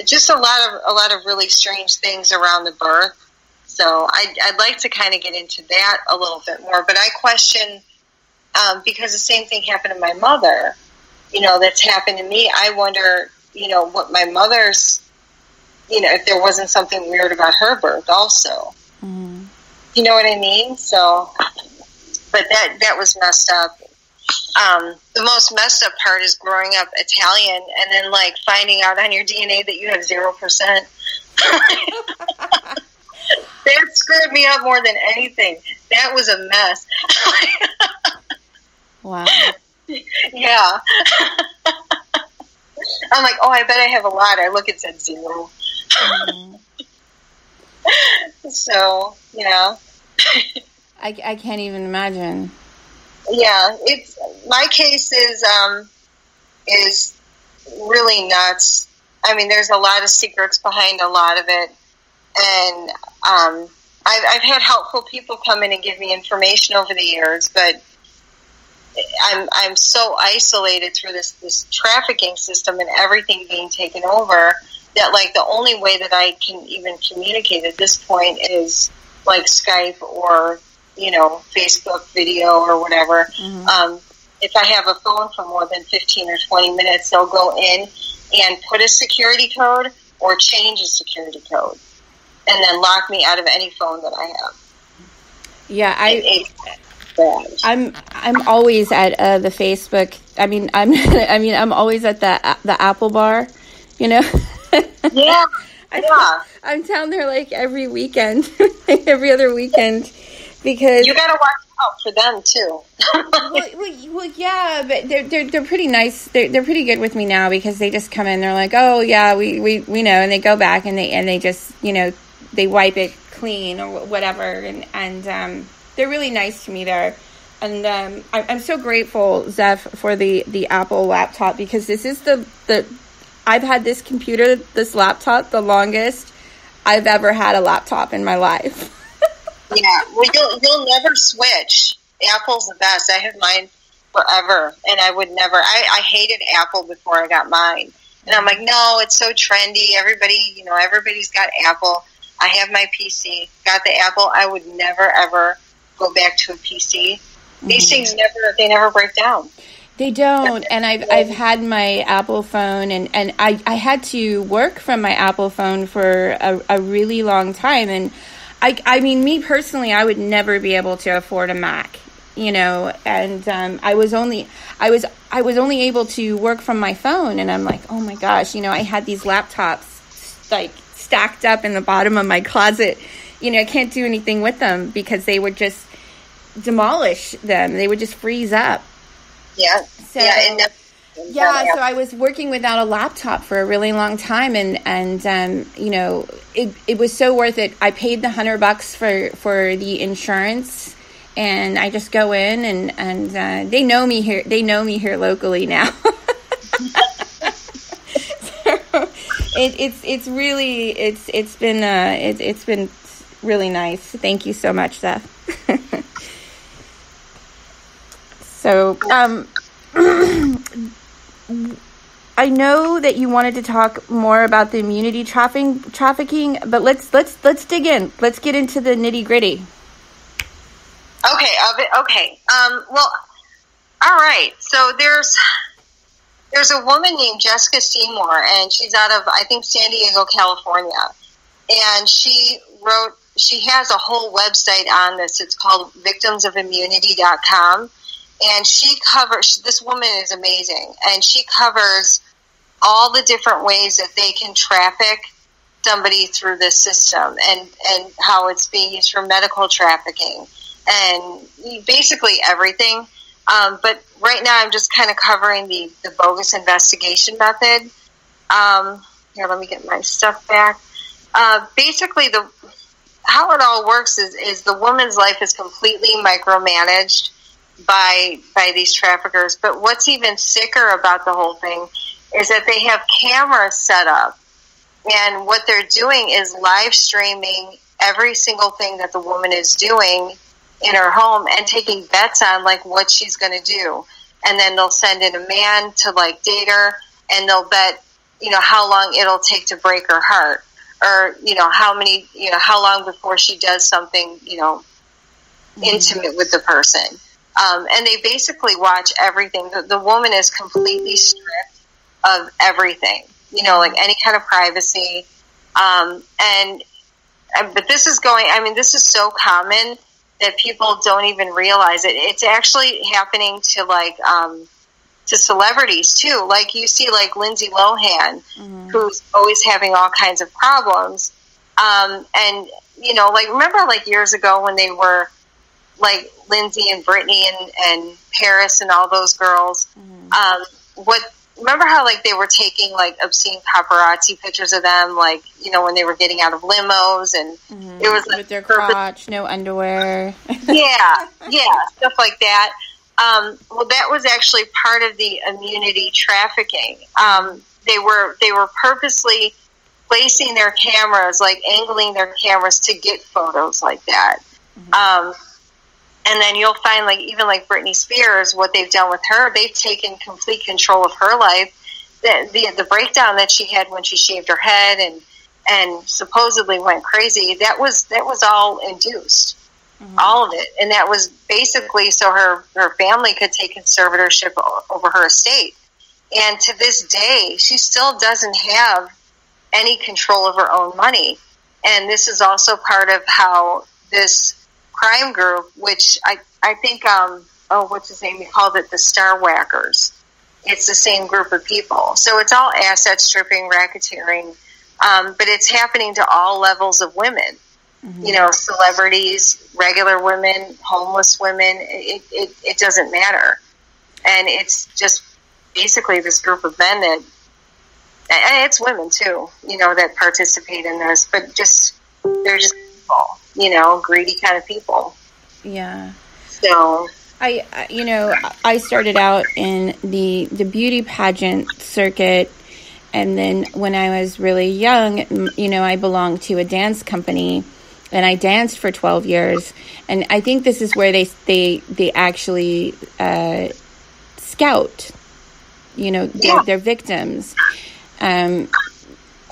Just a lot of really strange things around the birth. So I'd like to kind of get into that a little bit more, but I question... because the same thing happened to my mother, that's happened to me. I wonder, what my mother's, if there wasn't something weird about her birth also. You know what I mean? So, but that was messed up. The most messed up part is growing up Italian and then finding out on your DNA that you have 0%. That screwed me up more than anything. That was a mess. Wow. Yeah. I'm like, oh, I bet I have a lot. I look, it said 0. So, yeah. I can't even imagine. Yeah, my case is really nuts. I mean, there's a lot of secrets behind a lot of it, and I've had helpful people come in and give me information over the years, but I'm so isolated through this trafficking system and everything being taken over that, like, the only way that I can even communicate at this point is like Skype or, you know, Facebook video or whatever. Mm-hmm. If I have a phone for more than 15 or 20 minutes, they'll go in and put a security code or change a security code and then lock me out of any phone that I have. Yeah, I'm always at the Facebook. I mean, I'm always at the Apple bar, you know. Yeah. I'm down there like every weekend, every other weekend, because you got to watch out for them too. well, yeah, but they're pretty nice. They're pretty good with me now because they just come in. They're like, oh yeah, we know, and they go back and they just, you know, they wipe it clean or whatever, and they're really nice to me there. And I'm so grateful, Zeph, for the Apple laptop, because this is the I've had this computer, this laptop, the longest I've ever had a laptop in my life. Yeah, well, you'll never switch. Apple's the best. I have mine forever, and I would never. I hated Apple before I got mine, and I'm like, no, it's so trendy. Everybody's got Apple. I have my PC, got the Apple. I would never ever go back to a PC. These things never break down. They don't, and I've had my Apple phone, and I had to work from my Apple phone for a really long time, and I mean, me personally, I would never be able to afford a Mac, you know, and I was only able to work from my phone, and I'm like, oh my gosh, you know, I had these laptops like stacked up in the bottom of my closet, you know, I can't do anything with them because they would just demolish them. They would just freeze up. Yeah. So, so I was working without a laptop for a really long time, and you know, it was so worth it. I paid the $100 for the insurance, and I just go in and they know me here. They know me here locally now. So it's been really nice. Thank you so much, Seth. So, I know that you wanted to talk more about the immunity trafficking, but let's dig in. Let's get into the nitty gritty. Okay. Well, all right. So there's a woman named Jessica Seymour, and she's out of, I think, San Diego, California, and she has a whole website on this. It's called victimsofimmunity.com. And this woman is amazing, and she covers all the different ways that they can traffic somebody through this system and how it's being used for medical trafficking and basically everything. But right now I'm just kind of covering the bogus investigation method. Here, let me get my stuff back. Basically, how it all works is the woman's life is completely micromanaged by these traffickers. But what's even sicker about the whole thing is that they have cameras set up, and what they're doing is live streaming every single thing that the woman is doing in her home and taking bets on like what she's going to do. And then they'll send in a man to like date her, and they'll bet, you know, how long it'll take to break her heart, or, you know, how long before she does something, you know, intimate with the person. And they basically watch everything. The woman is completely stripped of everything, you know, like any kind of privacy. But this is this is so common that people don't even realize it. It's actually happening to to celebrities too. Like you see like Lindsay Lohan, who's always having all kinds of problems. And like, remember, like, years ago when they were, like, Lindsay and Brittany and Paris and all those girls, remember how, like, they were taking, like, obscene paparazzi pictures of them, like, when they were getting out of limos, and it was, like, with their crotch, no underwear. yeah, stuff like that. Well, that was actually part of the immunity trafficking. They were purposely placing their cameras, like angling their cameras to get photos like that. And then you'll find, like, even like Britney Spears, what they've done with her, they've taken complete control of her life. The breakdown that she had when she shaved her head and supposedly went crazy, that was all induced. All of it. And that was basically so her family could take conservatorship over her estate. And to this day, she still doesn't have any control of her own money. And this is also part of how this crime group, which I think, what's his name? He called it the Star Whackers. It's the same group of people. So it's all asset stripping, racketeering, but it's happening to all levels of women. Celebrities, regular women, homeless women, it doesn't matter. And it's just basically this group of men that, and it's women too, that participate in this, but they're just people, greedy kind of people. Yeah. So I started out in the beauty pageant circuit, and then when I was really young, I belonged to a dance company, and I danced for 12 years. And I think this is where they actually scout, their victims.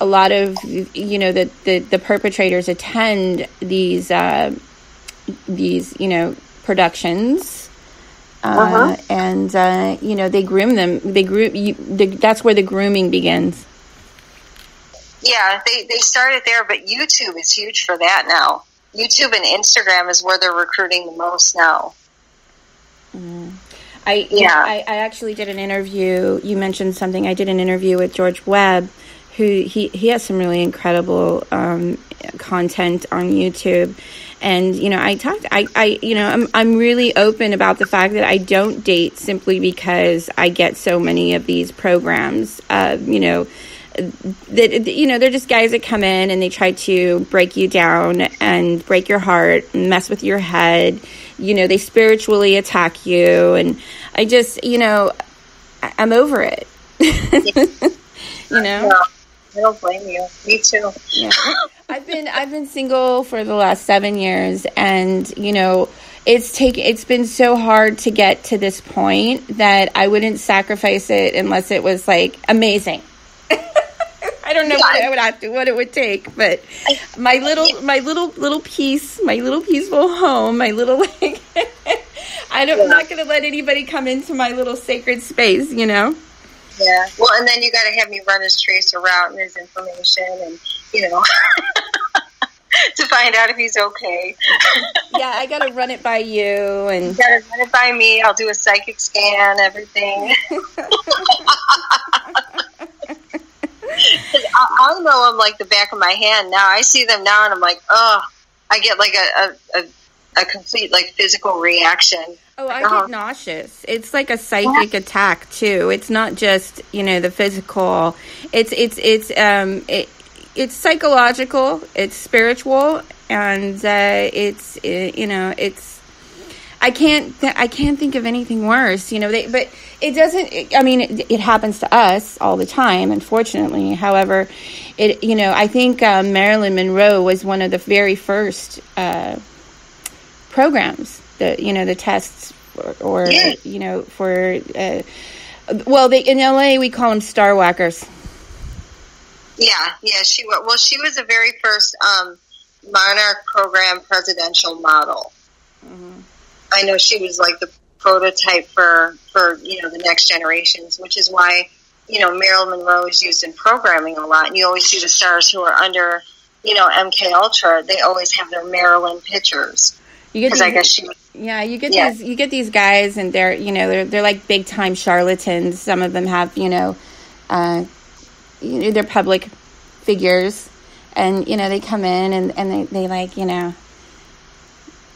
A lot of, the perpetrators attend these productions. And, they groom them. That's where the grooming begins. Yeah, they started there, but YouTube is huge for that now. YouTube and Instagram is where they're recruiting the most now. I actually did an interview. You mentioned something. I did an interview with George Webb, who he has some really incredible content on YouTube. And, I'm really open about the fact that I don't date simply because I get so many of these programs, they're just guys that come in and they try to break you down and break your heart and mess with your head. They spiritually attack you. And I just, I'm over it. No, I don't blame you. Me too. Yeah. I've been single for the last 7 years, and it's been so hard to get to this point that I wouldn't sacrifice it unless it was like amazing. I don't know what it would take, but my little peace, my little peaceful home, my little I'm not going to let anybody come into my little sacred space, Yeah. Well, and then you got to have me run his tracer route and his information, and to find out if he's okay. Yeah, I got to run it by you, and you got to run it by me. I'll do a psychic scan, everything. I know them like the back of my hand now. I see them now, and I'm like, oh, I get like a complete like physical reaction. Oh, I get nauseous. It's like a psychic attack too. It's not just the physical. It's psychological. It's spiritual, and it's. I can't think of anything worse. But it doesn't. I mean, it happens to us all the time, unfortunately. However, I think Marilyn Monroe was one of the very first programs. The tests or in LA we call them Star Whackers. Yeah, she was the very first Monarch program presidential model. Mm-hmm. I know she was like the prototype for the next generations, which is why Marilyn Monroe is used in programming a lot. And you always see the stars who are under MK Ultra. They always have their Marilyn pictures. Because I guess she. Yeah, you get these guys, and they're like big time charlatans. Some of them have they're public figures, and they come in and they like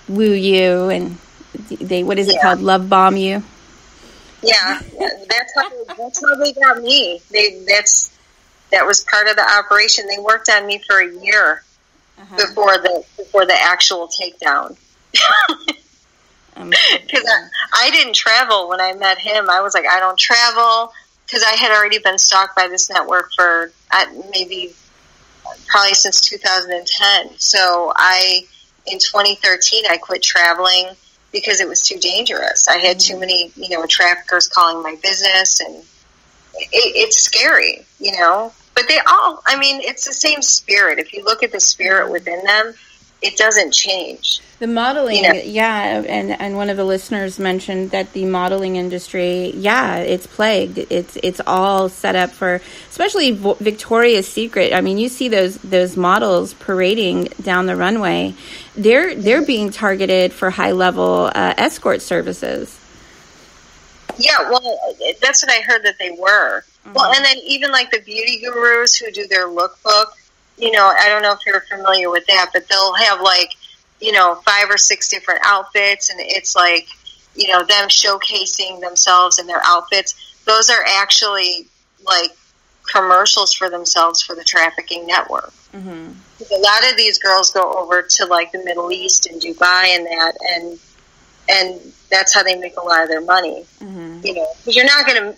woo you, and they what is it called, love bomb you. Yeah, that's how they got me. That was part of the operation. They worked on me for a year before the actual takedown. Because I didn't travel when I met him. I was like, I don't travel, because I had already been stalked by this network for probably since 2010. So in 2013, I quit traveling because it was too dangerous. I had too many, traffickers calling my business, and it's scary, But it's the same spirit. If you look at the spirit within them, it doesn't change. The modeling, and one of the listeners mentioned that the modeling industry, it's plagued. It's all set up for, especially Victoria's Secret. I mean, you see those models parading down the runway. They're being targeted for high level escort services. Yeah, well, that's what I heard that they were. Mm-hmm. Well, and then even like the beauty gurus who do their lookbook, I don't know if you're familiar with that, but they'll have like, 5 or 6 different outfits, and it's like, them showcasing themselves in their outfits. Those are actually like commercials for themselves for the trafficking network. Mm-hmm. A lot of these girls go over to like the Middle East and Dubai and that, and that's how they make a lot of their money. Mm-hmm. Because you're not gonna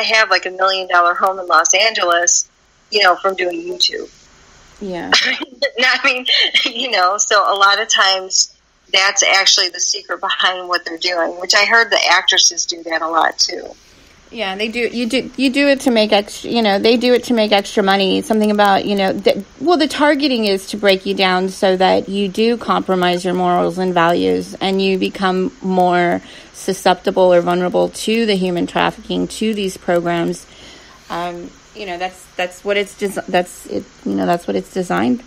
have like $1 million home in Los Angeles, from doing YouTube. Yeah. So a lot of times that's actually the secret behind what they're doing, which I heard the actresses do that a lot too. Yeah, they do. You do it to make extra, they do it to make extra money. Something about, the targeting is to break you down so that you do compromise your morals and values, and you become more susceptible or vulnerable to the human trafficking, to these programs. That's what it's that's what it's designed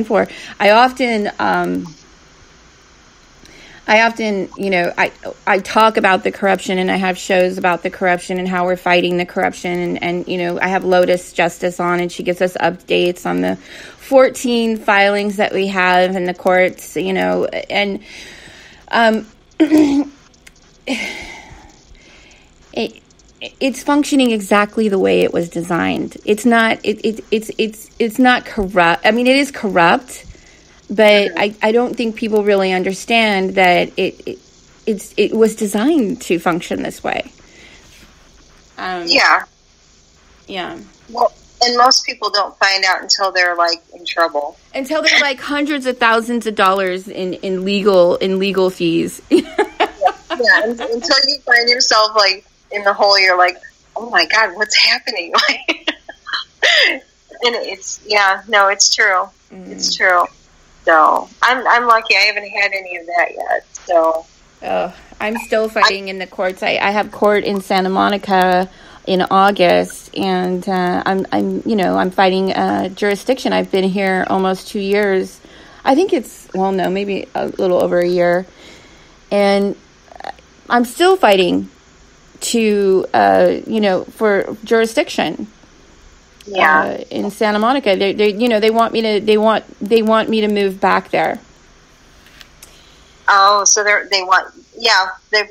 for. I often I talk about the corruption, and I have shows about the corruption and how we're fighting the corruption, and I have Lotus Justice on, and she gives us updates on the 14 filings that we have in the courts, and it's functioning exactly the way it was designed. It's not corrupt. I mean, it is corrupt, but I don't think people really understand that it was designed to function this way. Yeah. Well, and most people don't find out until they're like in trouble. Until they're like hundreds of thousands of dollars in legal fees. Yeah, until you find yourself like in the hole, you're like, oh my God, what's happening? And it's true. Mm. It's true. So I'm lucky. I haven't had any of that yet. So I'm still fighting in the courts. I have court in Santa Monica in August, and I'm fighting jurisdiction. I've been here almost 2 years. I think maybe a little over a year, and I'm still fighting to for jurisdiction. Yeah. In Santa Monica, they want me to move back there. Oh, so they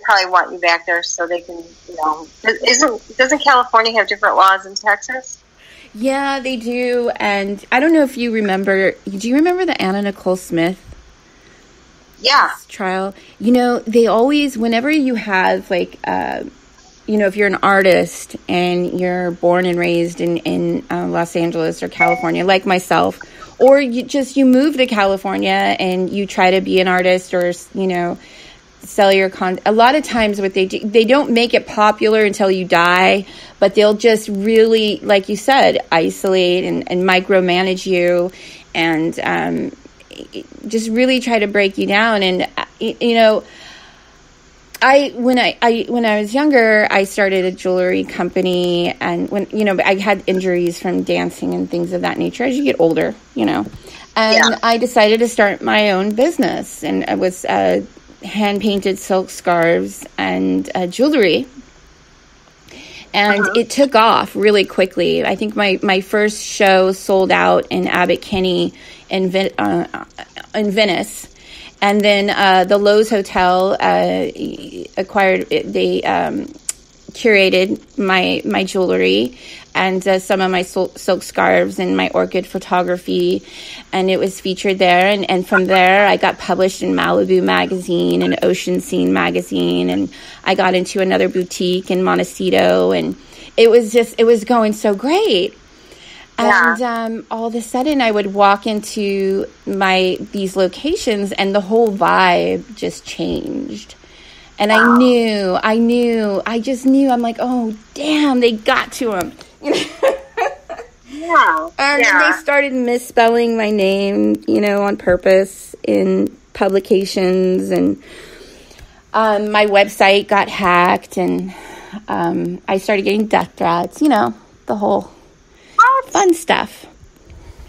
probably want you back there so they can, doesn't California have different laws than Texas? Yeah, they do. And I don't know if you remember, do you remember the Anna Nicole Smith? Yeah. Trial? They always, whenever you have like, if you're an artist and you're born and raised in Los Angeles or California, like myself, or you move to California and you try to be an artist or, sell your content. A lot of times what they do, they don't make it popular until you die, but they'll just really, like you said, isolate and micromanage you and just really try to break you down. And, when I was younger, I started a jewelry company, and when I had injuries from dancing and things of that nature as you get older, and I decided to start my own business, and I was hand painted silk scarves and jewelry. And it took off really quickly. I think my first show sold out in Abbot Kinney in Venice. And then the Lowe's Hotel curated my jewelry and some of my silk scarves and my orchid photography, and it was featured there. And from there, I got published in Malibu Magazine and Ocean Scene Magazine, and I got into another boutique in Montecito, and it was going so great. Yeah. And all of a sudden, I would walk into these locations, and the whole vibe just changed. And wow. I just knew. I'm like, oh, damn, they got to him. Yeah. And then they started misspelling my name, on purpose in publications. And my website got hacked. And I started getting death threats, the whole fun stuff.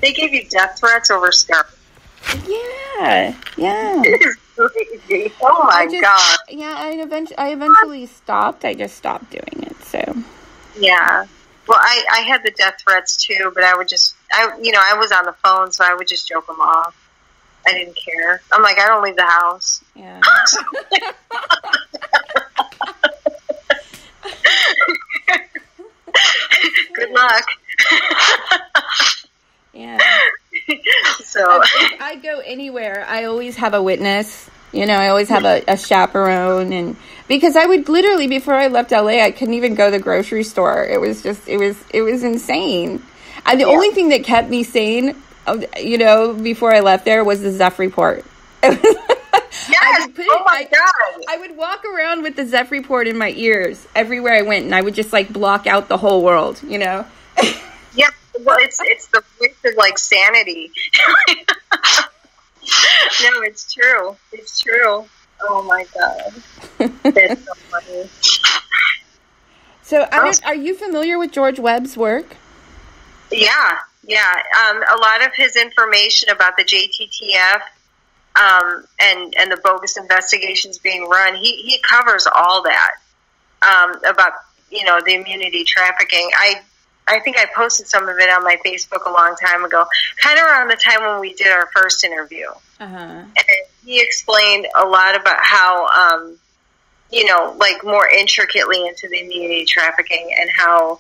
They gave you death threats over stuff. Yeah. Oh my God. Yeah, I eventually stopped. I just stopped doing it. So. Yeah. Well, I had the death threats too, but I was on the phone, so I would just joke them off. I didn't care. I'm like, I don't leave the house. Yeah. Good luck. Yeah. So if I go anywhere, I always have a witness. I always have a chaperone, and because I would literally, before I left LA, I couldn't even go to the grocery store. It was insane. And the only thing that kept me sane, before I left there was the Zeph report. Yes. Oh my God. I would walk around with the Zeph report in my ears everywhere I went, and I would just block out the whole world, Yeah. Well, it's the voice of sanity. No, it's true. It's true. Oh my God. That's so funny. So, are you familiar with George Webb's work? Yeah. A lot of his information about the JTTF and the bogus investigations being run, he covers all that about the immunity trafficking. I think I posted some of it on my Facebook a long time ago, kind of around the time when we did our first interview. And he explained a lot about how, more intricately into the immunity trafficking, and how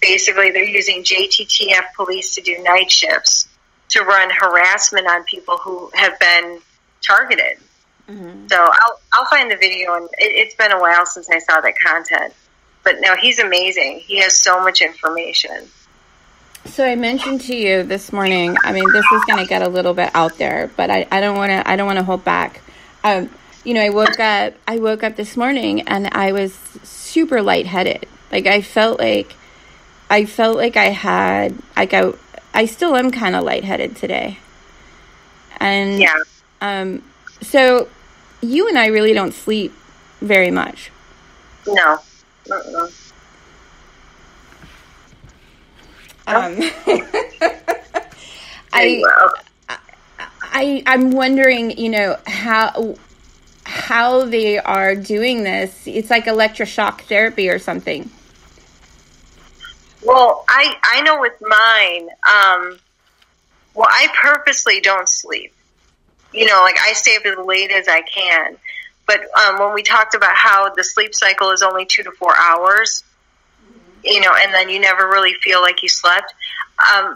basically they're using JTTF police to do night shifts to run harassment on people who have been targeted. Mm-hmm. So I'll find the video, and it's been a while since I saw that content. But no, he's amazing. He has so much information. So I mentioned to you this morning, I mean, this is going to get a little bit out there, but I don't want to hold back. I woke up this morning and I was super lightheaded. I felt like I had, I still am kind of lightheaded today. And so you and I really don't sleep very much. No. I'm wondering, how they are doing this. It's like electroshock therapy or something. Well, I know with mine, I purposely don't sleep. I stay up as late as I can. But when we talked about how the sleep cycle is only 2 to 4 hours, and then you never really feel like you slept,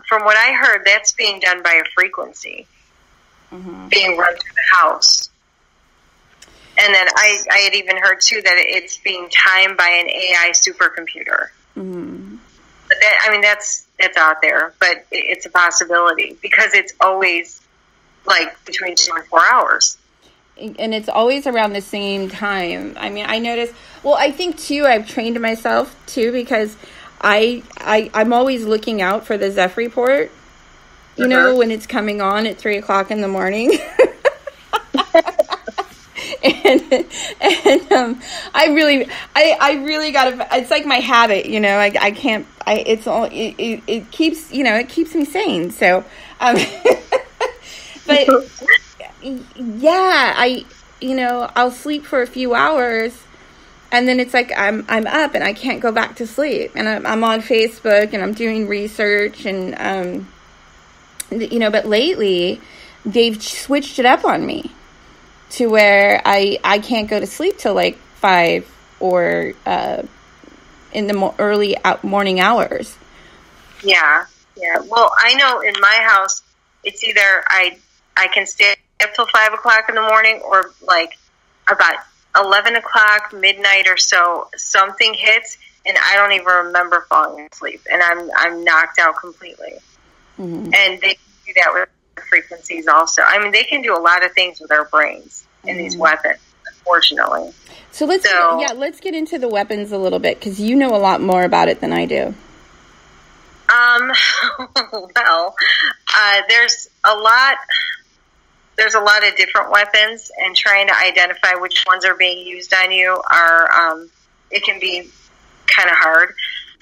from what I heard, that's being done by a frequency being run through the house. And then I had even heard, too, that it's being timed by an AI supercomputer. Mm-hmm. But that's out there, but it's a possibility because it's always between 2 and 4 hours. And it's always around the same time. I mean, I noticed. Well, I think too, I've trained myself too because I'm always looking out for the Zeph report. When it's coming on at 3:00 in the morning. and I really gotta. It's like my habit. I can't. It keeps it keeps me sane. So, but. Yeah, I'll sleep for a few hours, And then it's like I'm up and I can't go back to sleep, and I'm on Facebook and I'm doing research, and but lately they've switched it up on me to where I can't go to sleep till like 5 or in the early morning hours. Yeah. Well, I know in my house it's either I can stay up till 5 o'clock in the morning, or like about 11 o'clock, midnight or so, something hits and I don't even remember falling asleep, and I'm knocked out completely. Mm-hmm. And they can do that with frequencies also. I mean, they can do a lot of things with our brains in these weapons, unfortunately. So let's get into the weapons a little bit, because you know a lot more about it than I do. Well, there's a lot of different weapons, and trying to identify which ones are being used on you it can be kind of hard.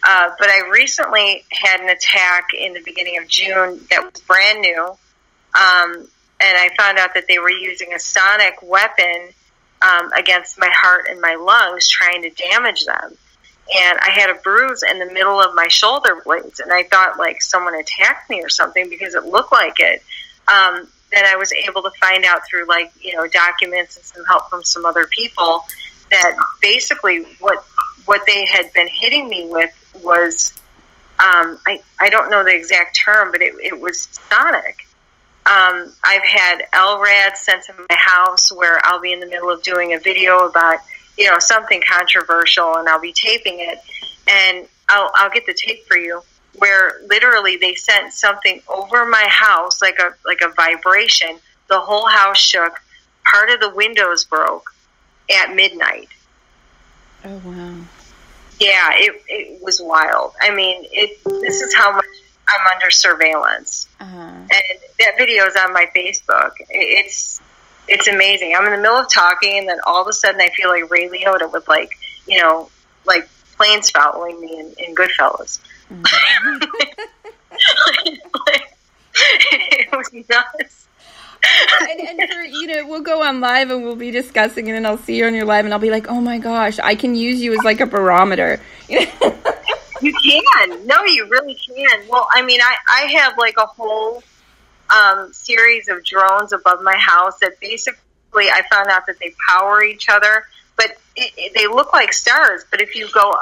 But I recently had an attack in the beginning of June that was brand new. And I found out that they were using a sonic weapon against my heart and my lungs, trying to damage them. And I had a bruise in the middle of my shoulder blades, and I thought like someone attacked me or something, because it looked like it. Then I was able to find out through documents and some help from some other people that basically what they had been hitting me with was, I don't know the exact term, but it was sonic. I've had LRAD sent to my house where I'll be in the middle of doing a video about, something controversial, and I'll be taping it, and I'll get the tape for you, where literally they sent something over my house, like a vibration. The whole house shook. Part of the windows broke at midnight. Oh, wow. Yeah, it was wild. I mean, this is how much I'm under surveillance. Uh-huh. And that video is on my Facebook. It's amazing. I'm in the middle of talking, and then all of a sudden I feel like Ray Liotta with planes following me in Goodfellas. Mm-hmm. It was nuts. And we'll go on live and we'll be discussing it, and I'll see you on your live, and I'll be like, oh my gosh, I can use you as like a barometer. You can. No, you really can. Well, I mean, I have like a whole series of drones above my house that basically I found out that they power each other, but they look like stars. But if you go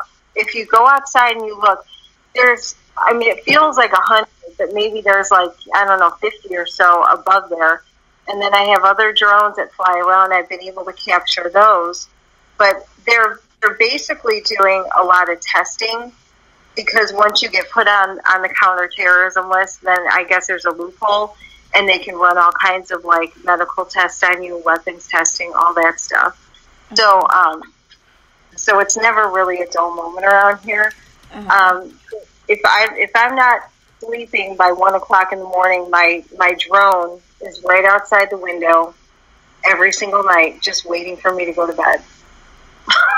outside and you look, it feels like 100, but maybe there's 50 or so above there. And then I have other drones that fly around. I've been able to capture those, but they're basically doing a lot of testing, because once you get put on the counterterrorism list, then I guess there's a loophole, and they can run all kinds of medical tests on you, weapons testing, all that stuff. So it's never really a dull moment around here. Uh-huh. If I'm not sleeping by 1 o'clock in the morning, my drone is right outside the window every single night, just waiting for me to go to bed.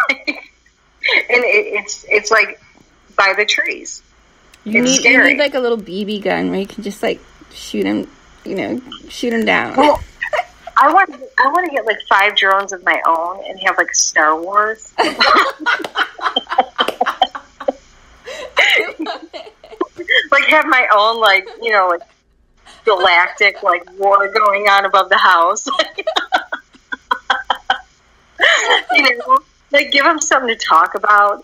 And it's like by the trees. You need like a little BB gun where you can just shoot him down. Well, I want to get 5 drones of my own and have a Star Wars. Have my own galactic war going on above the house. Give them something to talk about.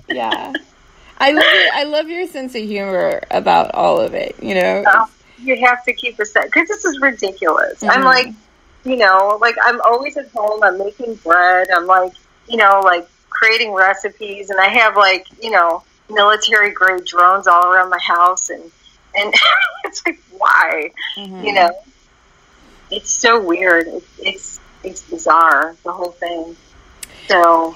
Yeah. I love your sense of humor about all of it, You have to keep a set, because this is ridiculous. Mm-hmm. I'm I'm always at home, I'm making bread, I'm creating recipes, and I have military grade drones all around my house, and it's why? Mm-hmm. It's so weird. It's bizarre, the whole thing. So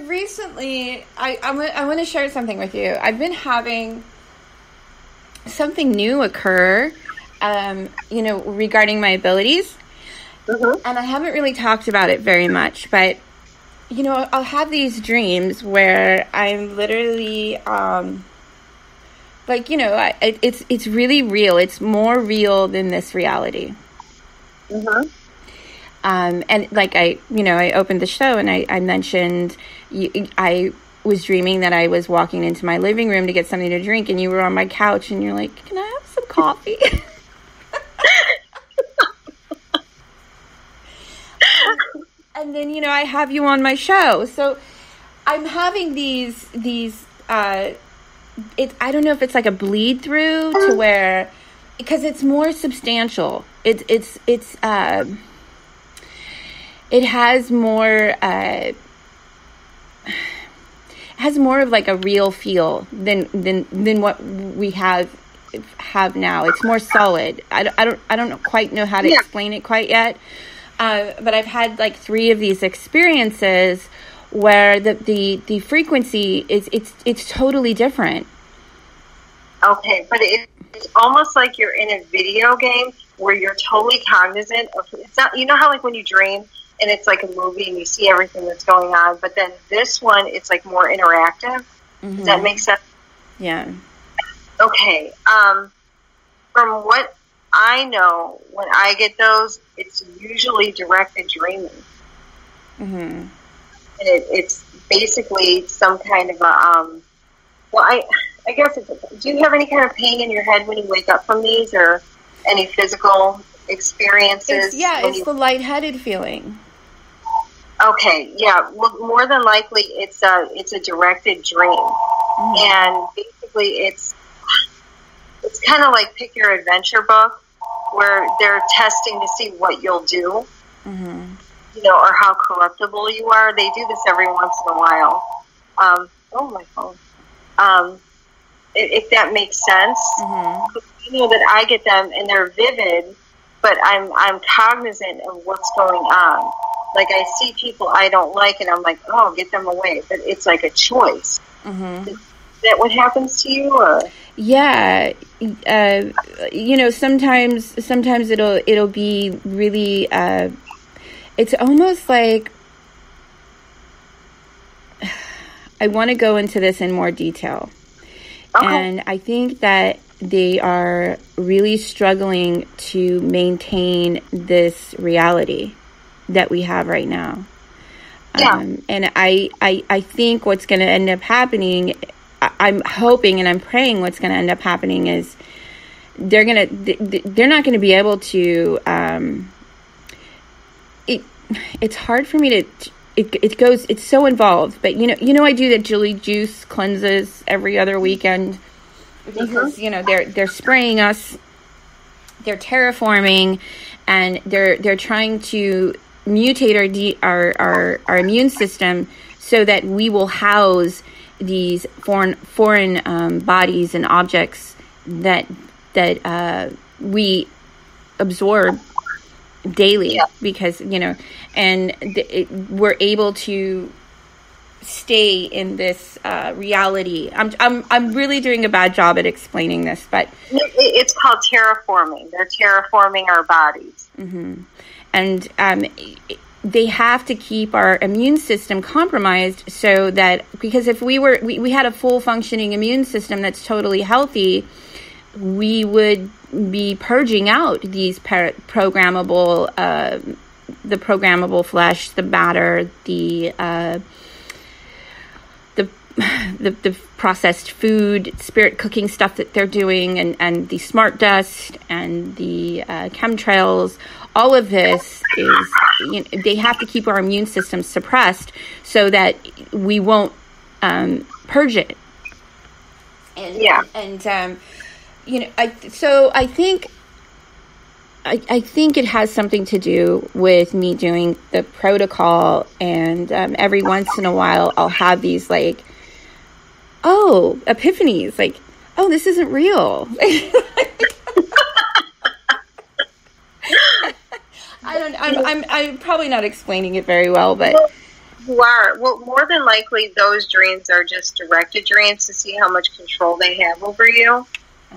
recently, I want to share something with you. I've been having something new occur, regarding my abilities. Mm-hmm. And I haven't really talked about it very much, but, I'll have these dreams where I'm literally, it's really real. It's more real than this reality. Mm-hmm. And like I opened the show and I mentioned I was dreaming that I was walking into my living room to get something to drink, and you were on my couch, and you're like, "Can I have some coffee?" And then I have you on my show, so I'm having these. I don't know if it's like a bleed through to where, because it's more substantial. It has more. Has more of like a real feel than what we have now. It's more solid. I don't quite know how to explain it quite yet. But I've had like 3 of these experiences where the frequency it's totally different. Okay, but it's almost like you're in a video game where you're totally cognizant of. It's not, how like when you dream and it's like a movie and you see everything that's going on, but then this one, it's like more interactive. Mm-hmm. Does that make sense? Yeah. Okay. From what I know, when I get those, it's usually directed dreaming. Mm-hmm. And it's basically some kind of a, I guess do you have any kind of pain in your head when you wake up from these, or any physical experiences? It's the lightheaded feeling. Okay, yeah. Well, more than likely, it's a directed dream, and basically, it's kind of like Pick Your Adventure book, where they're testing to see what you'll do, or how corruptible you are. They do this every once in a while. My phone. If that makes sense, that I get them and they're vivid, but I'm cognizant of what's going on. Like, I see people I don't like, and I'm like, oh, get them away. But it's like a choice. Mm-hmm. Is that what happens to you? Or? Yeah. Sometimes it'll be really, it's almost like, I want to go into this in more detail. Okay. And I think that they are really struggling to maintain this reality that we have right now. Yeah. And I think what's going to end up happening, I'm hoping and I'm praying what's going to end up happening is they're not going to be able to, it's hard for me to, it's so involved, but I do the Julie Juice cleanses every other weekend because, they're spraying us, they're terraforming, and they're trying to mutate our immune system so that we will house these foreign bodies and objects that we absorb daily, because we're able to stay in this reality. I'm really doing a bad job at explaining this, but it's called terraforming. They're terraforming our bodies. Mm-hmm. And they have to keep our immune system compromised, so that, because if we had a full functioning immune system that's totally healthy, we would be purging out these programmable, the programmable flesh, the matter, the processed food, spirit cooking stuff that they're doing, and the smart dust and the chemtrails. All of this is, they have to keep our immune system suppressed so that we won't purge it. I think it has something to do with me doing the protocol, and every once in a while I'll have these epiphanies, this isn't real. I'm probably not explaining it very well, but you are. Well, more than likely, those dreams are just directed dreams to see how much control they have over you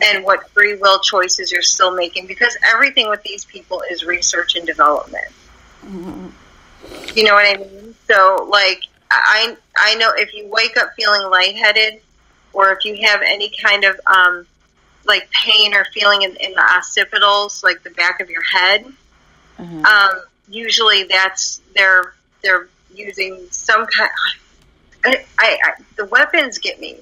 and what free will choices you're still making, because everything with these people is research and development. Mm-hmm. You know what I mean? So, I know if you wake up feeling lightheaded, or if you have any kind of pain or feeling in the occipitals, like the back of your head, usually they're using some kind. The weapons get me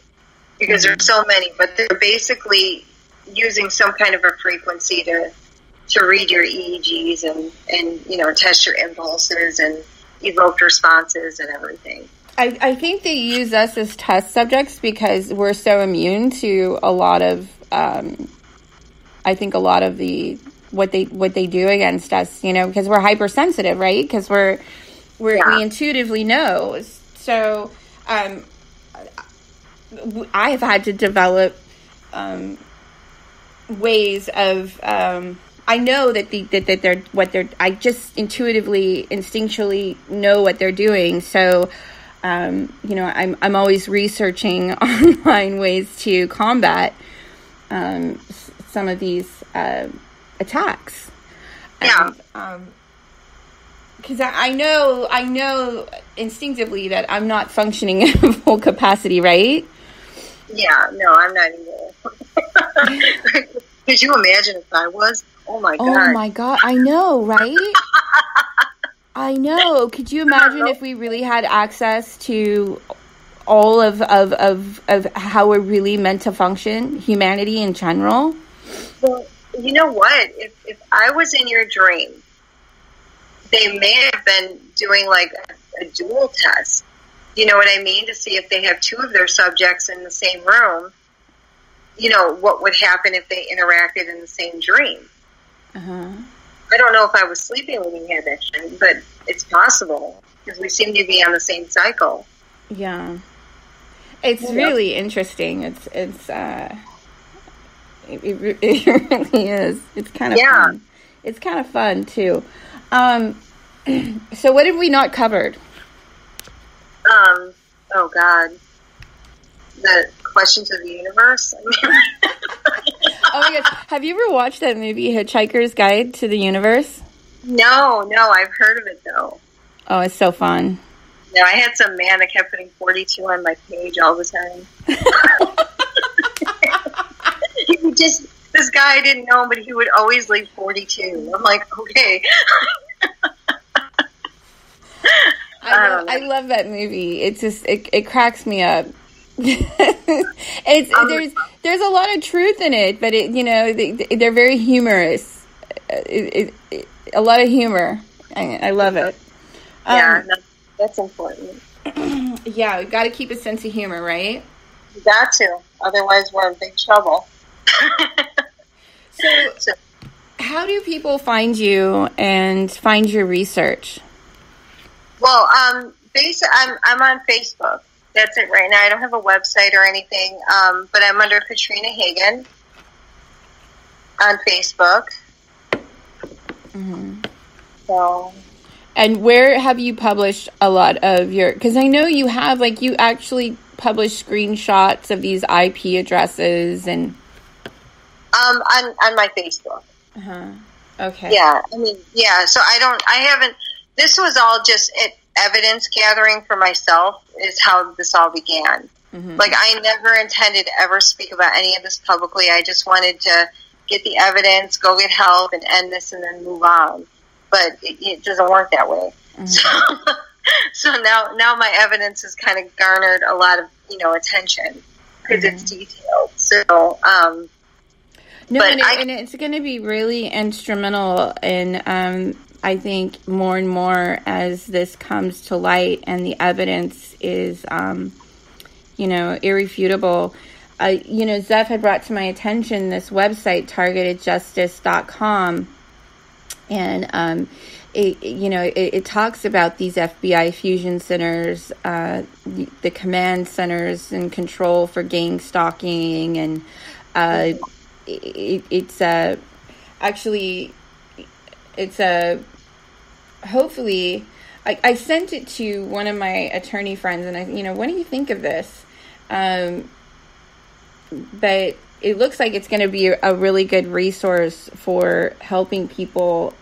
because there's so many, but they're basically using some kind of a frequency to read your EEGs and test your impulses and evoke responses and everything. I think they use us as test subjects because we're so immune to a lot of what they do against us, because we're hypersensitive, right? Because we intuitively know. So I have had to develop ways of I know that I just intuitively, instinctually know what they're doing. So I'm always researching online ways to combat some of these attacks. Yeah. Because I know instinctively that I'm not functioning at full capacity, right? Yeah, no, I'm not either. Could you imagine if I was? Oh my God. Oh my God, I know, right? I know. Could you imagine if we really had access to all of how we're really meant to function, humanity in general? Well, you know what? If I was in your dream, they may have been doing like a dual test. You know what I mean? To see if they have two of their subjects in the same room, what would happen if they interacted in the same dream. Uh-huh. I don't know if I was sleeping when we had that dream, but it's possible because we seem to be on the same cycle. Yeah. It's really interesting. It really is. It's kind of fun. It's kind of fun too. So what have we not covered? Oh God. The questions of the universe. Oh my gosh. Have you ever watched that movie, Hitchhiker's Guide to the Universe? No, I've heard of it though. Oh, it's so fun. No, I had some man that kept putting 42 on my page all the time. This guy I didn't know, but he would always leave 42. I'm like, okay. I love that movie. It's just it cracks me up. There's a lot of truth in it, but they're very humorous. A lot of humor. I love it. That's important. Yeah, we got to keep a sense of humor, right? You got to, otherwise we're in big trouble. So, how do people find you and find your research? Well, I'm on Facebook. That's it right now. I don't have a website or anything, but I'm under Katrina Hagen on Facebook. Mm-hmm. So. And where have you published a lot of your... Because I know you have, you actually publish screenshots of these IP addresses and... On my Facebook. Uh-huh. Okay. Yeah, so I haven't... This was all just evidence gathering for myself is how this all began. Mm-hmm. I never intended to ever speak about any of this publicly. I just wanted to get the evidence, go get help, and end this and then move on. But it doesn't work that way. Mm-hmm. So now my evidence has kind of garnered a lot of, attention because it's detailed. So, and it's going to be really instrumental in, I think, more and more as this comes to light and the evidence is, irrefutable. Zeph had brought to my attention this website, targetedjustice.com. And, it talks about these FBI fusion centers, the command centers and control for gang stalking. And hopefully, I sent it to one of my attorney friends and what do you think of this? But it looks like it's going to be a really good resource for helping people,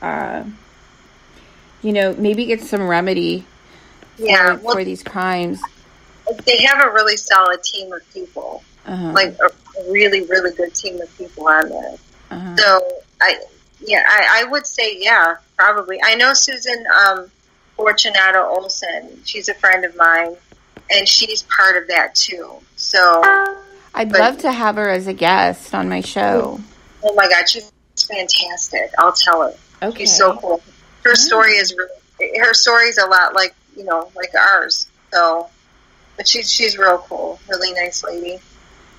maybe get some remedy for these crimes. They have a really solid team of people, a really, really good team of people on there. Uh-huh. So Yeah, I would say, yeah, probably. I know Susan Fortunato Olson. She's a friend of mine, and she's part of that too. So I'd love to have her as a guest on my show. Oh my God, she's fantastic. I'll tell her. Okay. She's so cool. Her story is a lot like, like ours. So, but she's real cool. Really nice lady.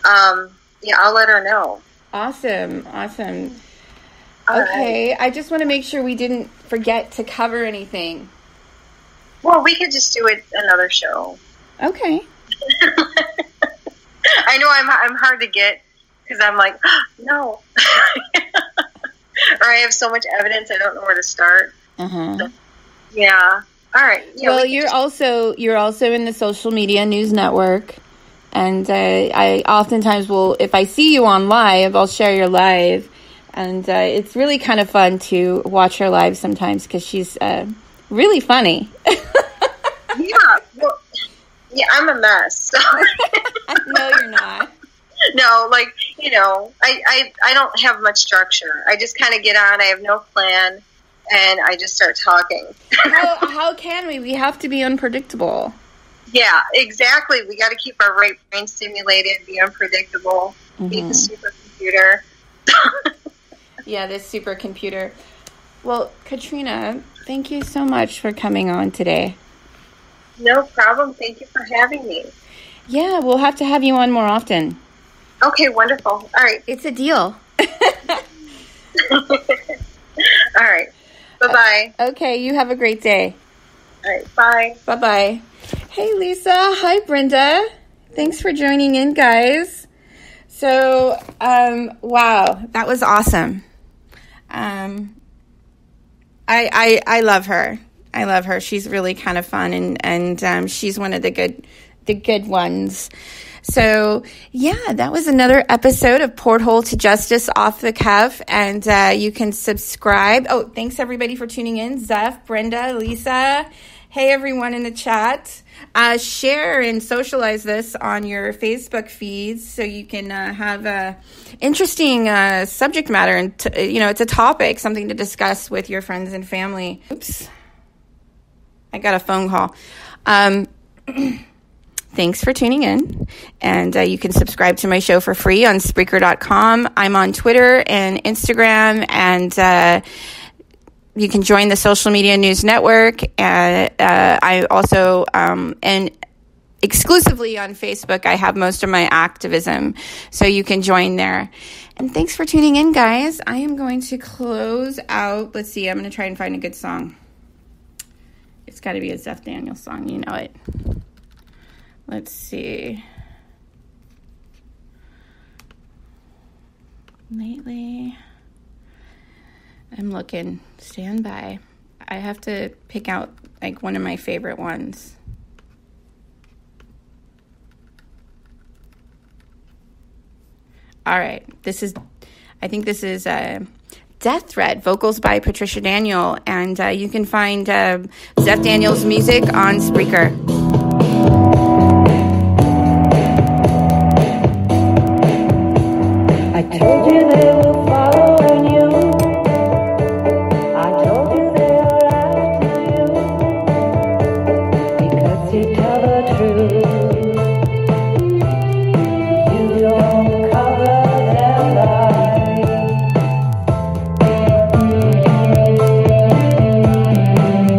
Yeah, I'll let her know. Awesome. Okay. I just want to make sure we didn't forget to cover anything. Well, we could just do it another show. Okay. I know I'm hard to get because I'm like, no. Or I have so much evidence I don't know where to start. So, yeah. All right. Yeah, well, you're also in the social media news network, and I oftentimes will, if I see you on live, I'll share your live, and it's really kind of fun to watch her live sometimes because she's really funny. Yeah, I'm a mess. So. No, you're not. No, I don't have much structure. I just kind of get on. I have no plan, and I just start talking. How can we? We have to be unpredictable. Yeah, exactly. We got to keep our right brain stimulated, be unpredictable, be the supercomputer. Yeah, this supercomputer. Well, Katrina, thank you so much for coming on today. No problem. Thank you for having me. Yeah, we'll have to have you on more often. Okay, wonderful. All right. It's a deal. All right. Bye-bye. Okay, you have a great day. All right, bye. Bye-bye. Hey, Lisa. Hi, Brenda. Thanks for joining in, guys. So, wow, that was awesome. I love her. I love her. She's really kind of fun, and she's one of the good ones. So, yeah, that was another episode of Porthole to Justice Off the Cuff, and you can subscribe. Oh, thanks, everybody, for tuning in. Zeph, Brenda, Lisa. Hey, everyone in the chat. Share and socialize this on your Facebook feeds so you can have interesting subject matter, and it's a topic, something to discuss with your friends and family. Oops. I got a phone call. Thanks for tuning in. And you can subscribe to my show for free on Spreaker.com. I'm on Twitter and Instagram. And you can join the Social Media News Network. I also, and exclusively on Facebook, I have most of my activism. So you can join there. And thanks for tuning in, guys. I am going to close out. Let's see. I'm going to try and find a good song. It's got to be a Zeph Daniels song. You know it. Let's see. Lately, I'm looking. Stand by. I have to pick out like one of my favorite ones. All right. I think this is Death Threat, vocals by Patricia Daniel. And you can find Zeph Daniels' music on Spreaker. I told you they were following you. I told you they are after you. Because you tell the truth. You don't cover their lies.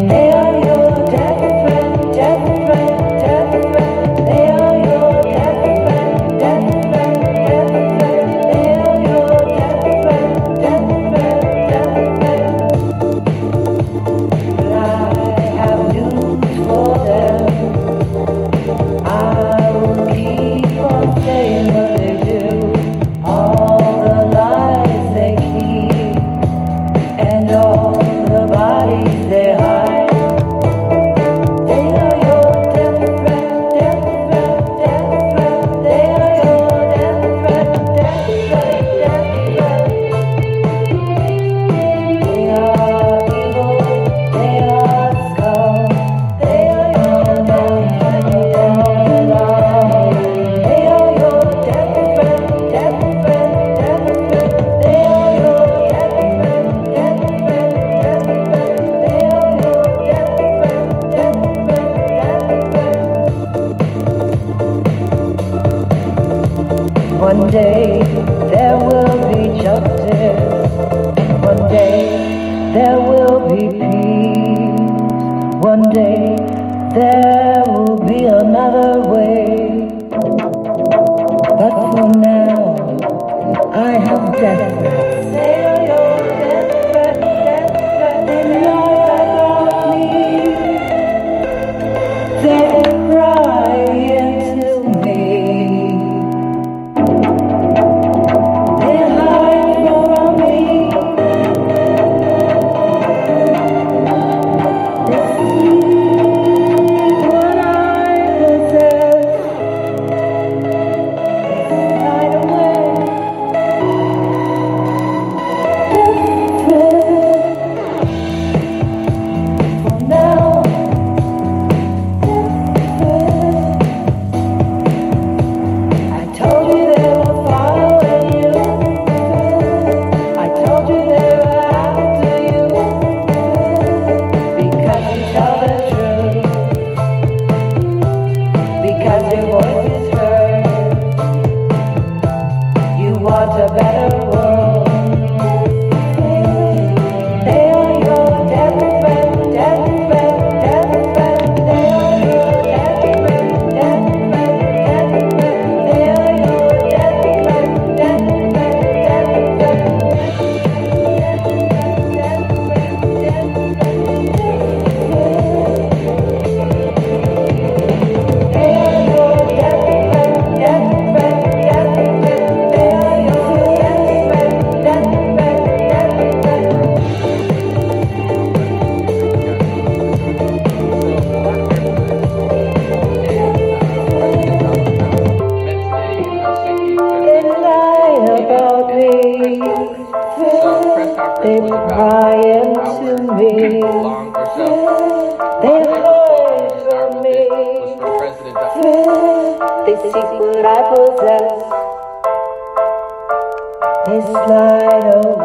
They are your death threat, death threat, death threat. They are your death threat, death threat, death threat. They are your death They pry into me. They hide from me. They seek what I possess. They slide over.